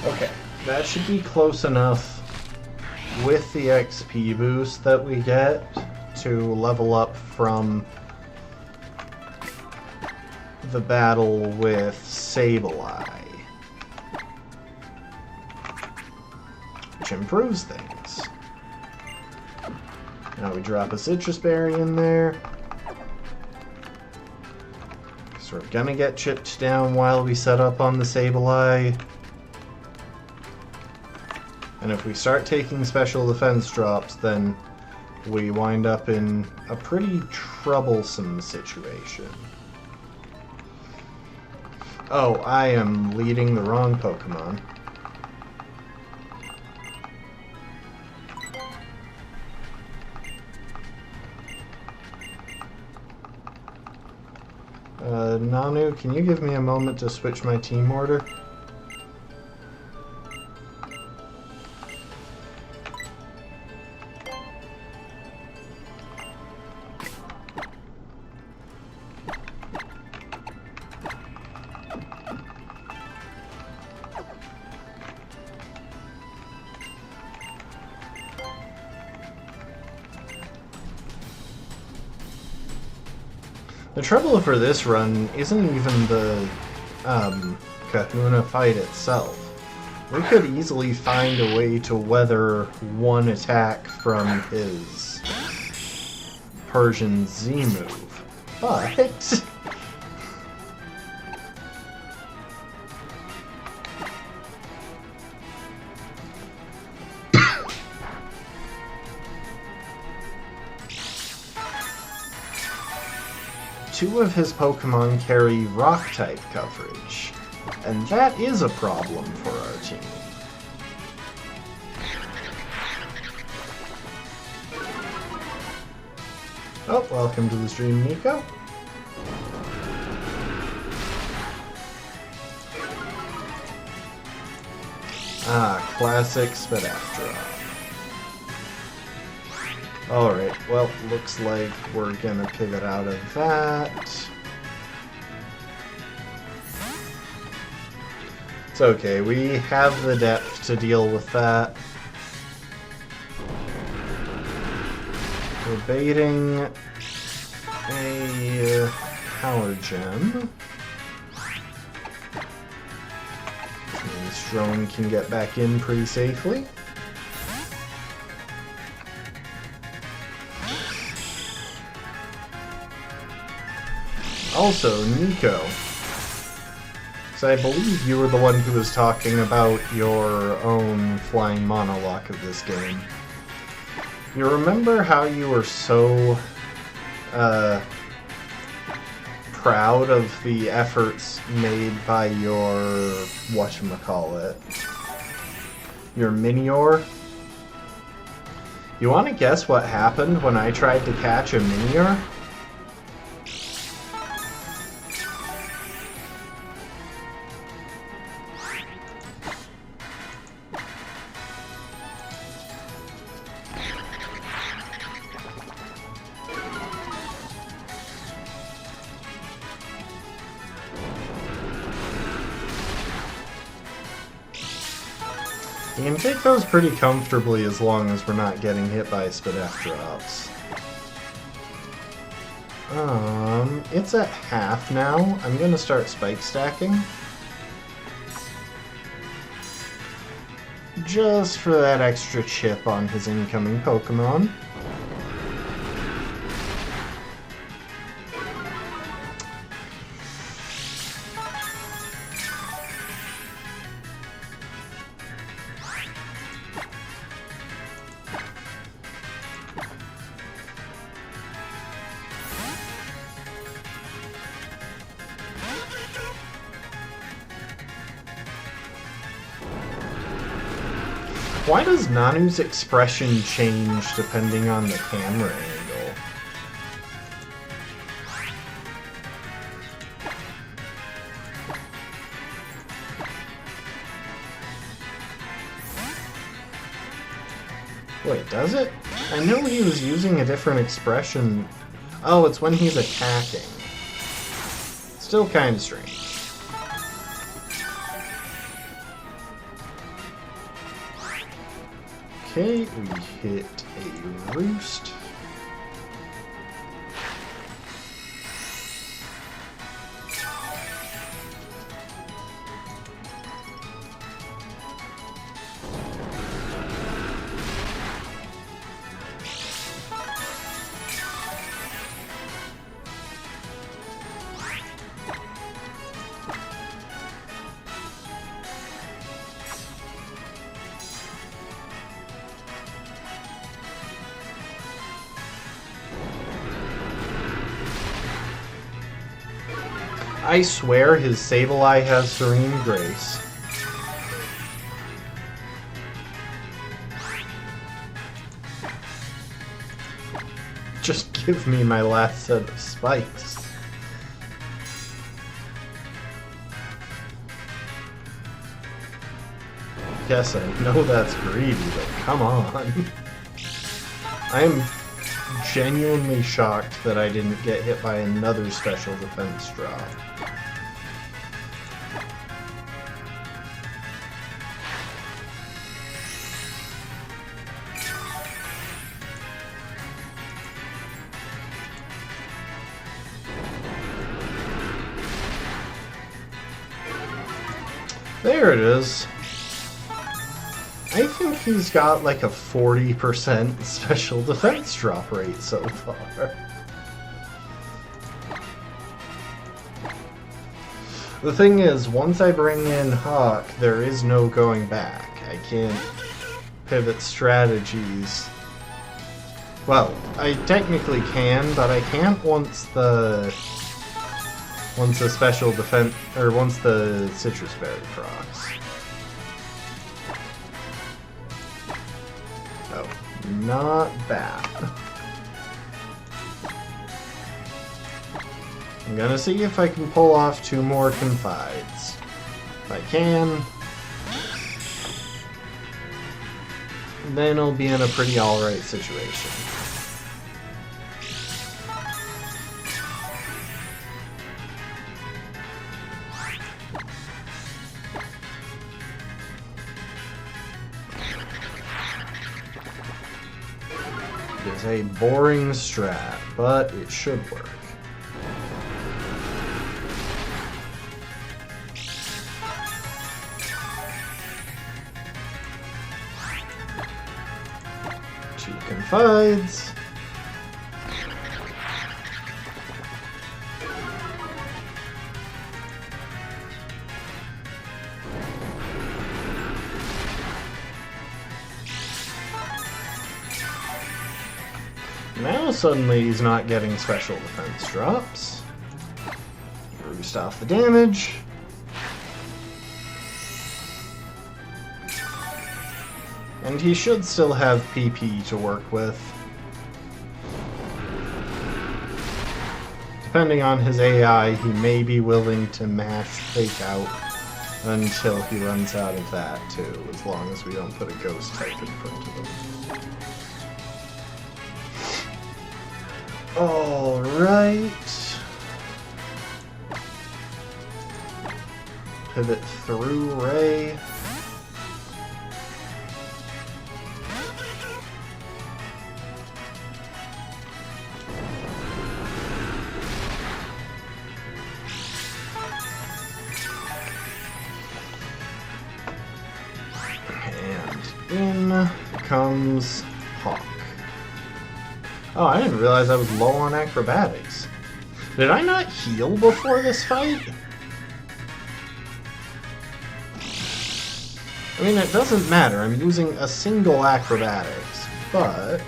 Okay, that should be close enough with the XP boost that we get to level up from the battle with Sableye, which improves things. Now we drop a Citrus Berry in there. So we're gonna get chipped down while we set up on the Sableye. And if we start taking special defense drops, then we wind up in a pretty troublesome situation. Oh, I am leading the wrong Pokemon. Nanu, can you give me a moment to switch my team order? The trouble for this run isn't even the Kahuna fight itself. We could easily find a way to weather one attack from his Persian Z move, but two of his Pokemon carry Rock-type coverage, and that is a problem for our team. Oh, welcome to the stream, Nico. Ah, classic Spidaftra. Alright, well, looks like we're gonna pivot out of that. It's okay, we have the depth to deal with that. We're baiting a Power Gem. This drone can get back in pretty safely. Also, Nico, so I believe you were the one who was talking about your own flying monologue of this game. You remember how you were so proud of the efforts made by your, whatchamacallit, your Minior? You want to guess what happened when I tried to catch a Minior? You can take those pretty comfortably as long as we're not getting hit by Spidaftra-ups. It's at half now. I'm gonna start spike stacking. Just for that extra chip on his incoming Pokemon. Why does Nanu's expression change depending on the camera angle? Wait, does it? I know he was using a different expression. Oh, it's when he's attacking. Still kind of strange. Okay, we hit a Roost. I swear his Sableye has Serene Grace. Just give me my last set of spikes. Yes, I know that's greedy, but come on. I'm genuinely shocked that I didn't get hit by another special defense drop. There it is. I think he's got like a 40% special defense drop rate so far. The thing is, once I bring in Hawk, there is no going back. I can't pivot strategies. Well, I technically can, but I can't once the special defense, or once the Citrus Berry procs. Oh, not bad. I'm gonna see if I can pull off 2 more Confides. If I can, then I'll be in a pretty alright situation. It is a boring strat, but it should work. Confides. Now suddenly he's not getting special defense drops. Boost off the damage. And he should still have PP to work with. Depending on his AI, he may be willing to mash Fake Out until he runs out of that too, as long as we don't put a Ghost type in front of him. Alright. Pivot through Ray. In comes Hawk. Oh, I didn't realize I was low on acrobatics. Did I not heal before this fight? I mean, it doesn't matter. I'm using a single acrobatics, but...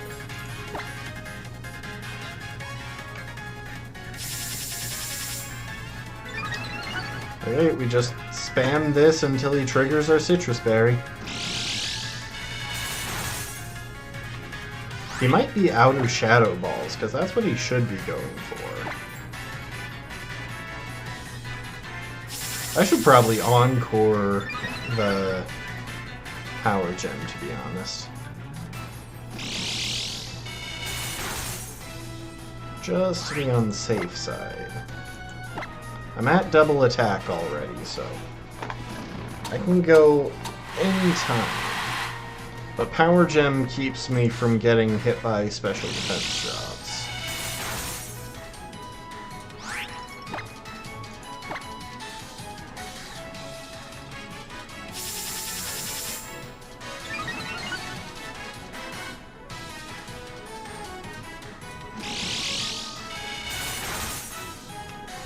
Alright, we just spam this until he triggers our Citrus Berry. He might be out of Shadow Balls, because that's what he should be going for. I should probably encore the Power Gem, to be honest. Just to be on the safe side. I'm at double attack already, so I can go anytime. But Power Gem keeps me from getting hit by special defense drops.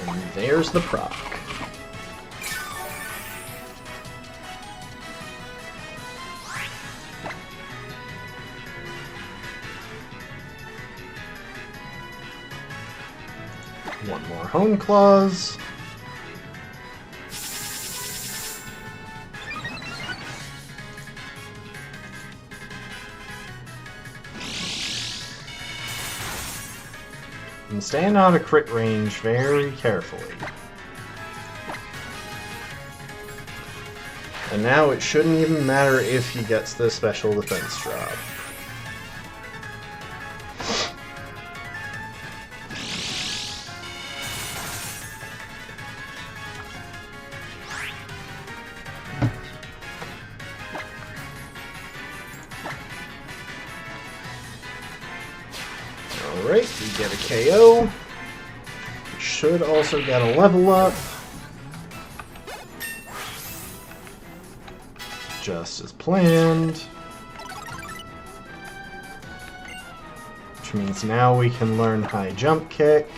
And there's the proc. One more Home Clause. I'm staying out of crit range very carefully. And now it shouldn't even matter if he gets the special defense drop. Alright, we get a KO. We should also get a level up. Just as planned. Which means now we can learn high jump kick.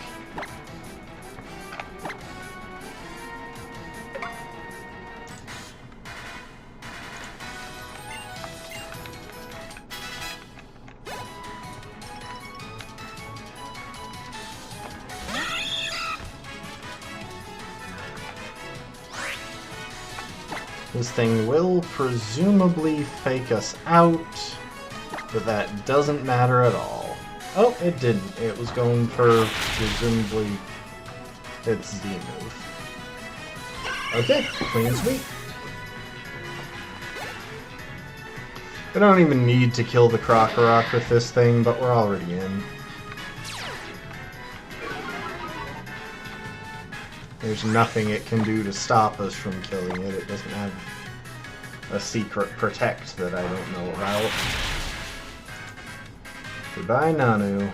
This thing will presumably fake us out, but that doesn't matter at all. Oh, it didn't. It was going for, presumably, its Z move. Okay, clean sweep. We don't even need to kill the Krokorok with this thing, but we're already in. There's nothing it can do to stop us from killing it. It doesn't have a secret protect that I don't know about. Goodbye, Nanu.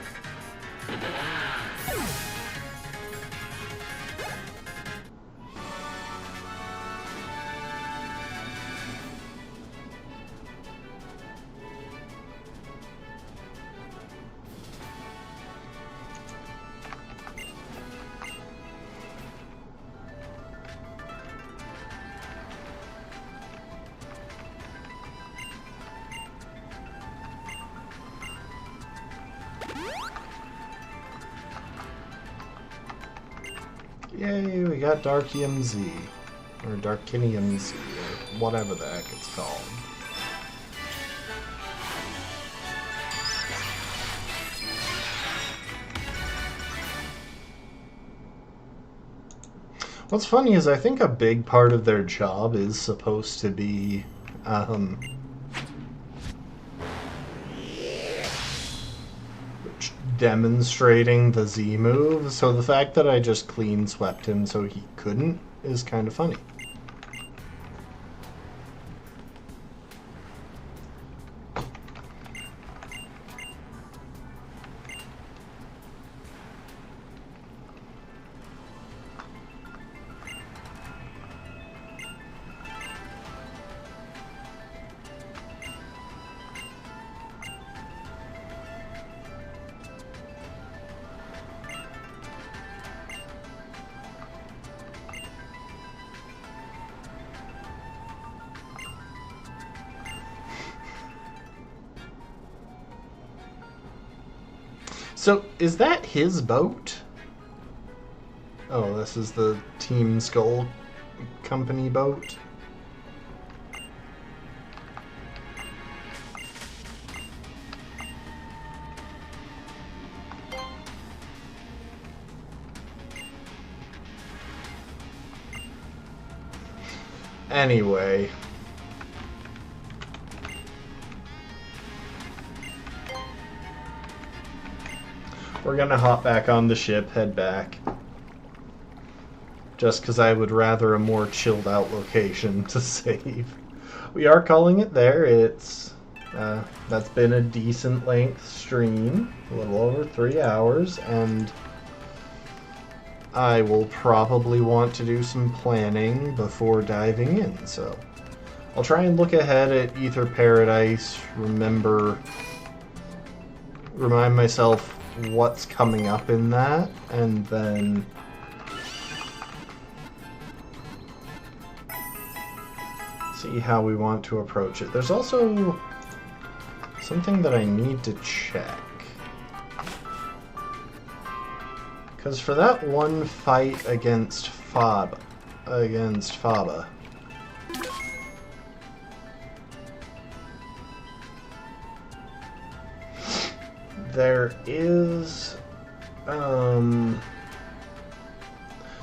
Yay, we got Darkium Z. Or Darkinium Z, or whatever the heck it's called. What's funny is I think a big part of their job is supposed to be demonstrating the Z move, so the fact that I just clean swept him so he couldn't is kind of funny. So, is that his boat? Oh, this is the Team Skull Company boat? Anyway. We're gonna hop back on the ship, head back. Just because I would rather a more chilled out location to save. We are calling it there. It's that's been a decent length stream, a little over 3 hours, and I will probably want to do some planning before diving in, so I'll try and look ahead at Ether Paradise, remind myself what's coming up in that, and then see how we want to approach it. There's also something that I need to check. Because for that one fight against Faba, there is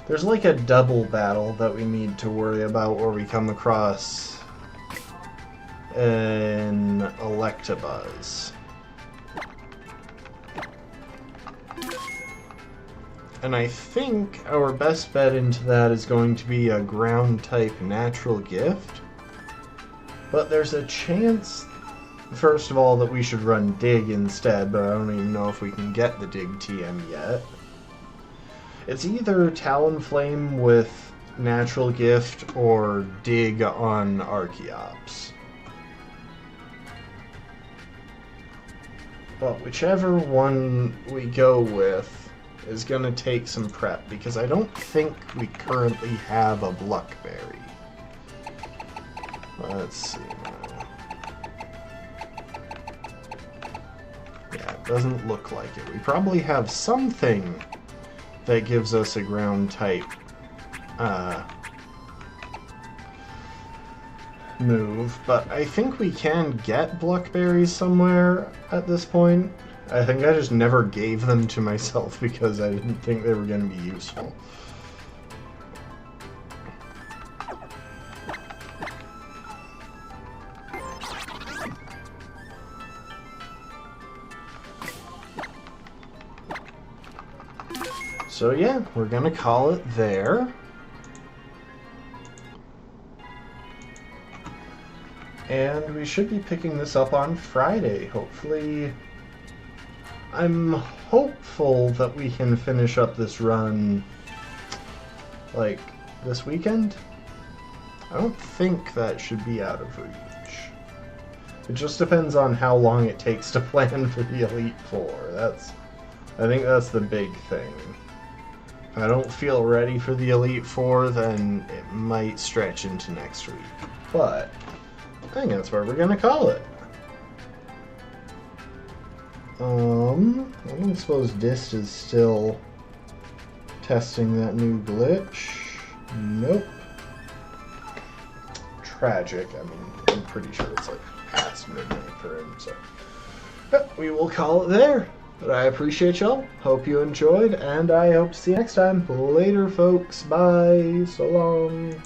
there's like a double battle that we need to worry about where we come across an Electabuzz. And I think our best bet into that is going to be a ground-type natural gift. But there's a chance, first of all, that we should run Dig instead, but I don't even know if we can get the Dig TM yet. It's either Talonflame with natural gift or Dig on Archeops. But whichever one we go with is going to take some prep, because I don't think we currently have a Bluckberry. Let's see now. Yeah, it doesn't look like it. We probably have something that gives us a ground type move, but I think we can get Bluckberries somewhere at this point. I think I just never gave them to myself because I didn't think they were going to be useful. So yeah, we're going to call it there. And we should be picking this up on Friday, hopefully. I'm hopeful that we can finish up this run, like, this weekend. I don't think that should be out of reach. It just depends on how long it takes to plan for the Elite Four. I think that's the big thing. If I don't feel ready for the Elite Four, then it might stretch into next week. But I think that's where we're gonna call it. I don't suppose Dist is still testing that new glitch. Nope. Tragic. I mean, I'm pretty sure it's like past midnight for him, so. But we will call it there. But I appreciate y'all. Hope you enjoyed, and I hope to see you next time. Later, folks. Bye. So long.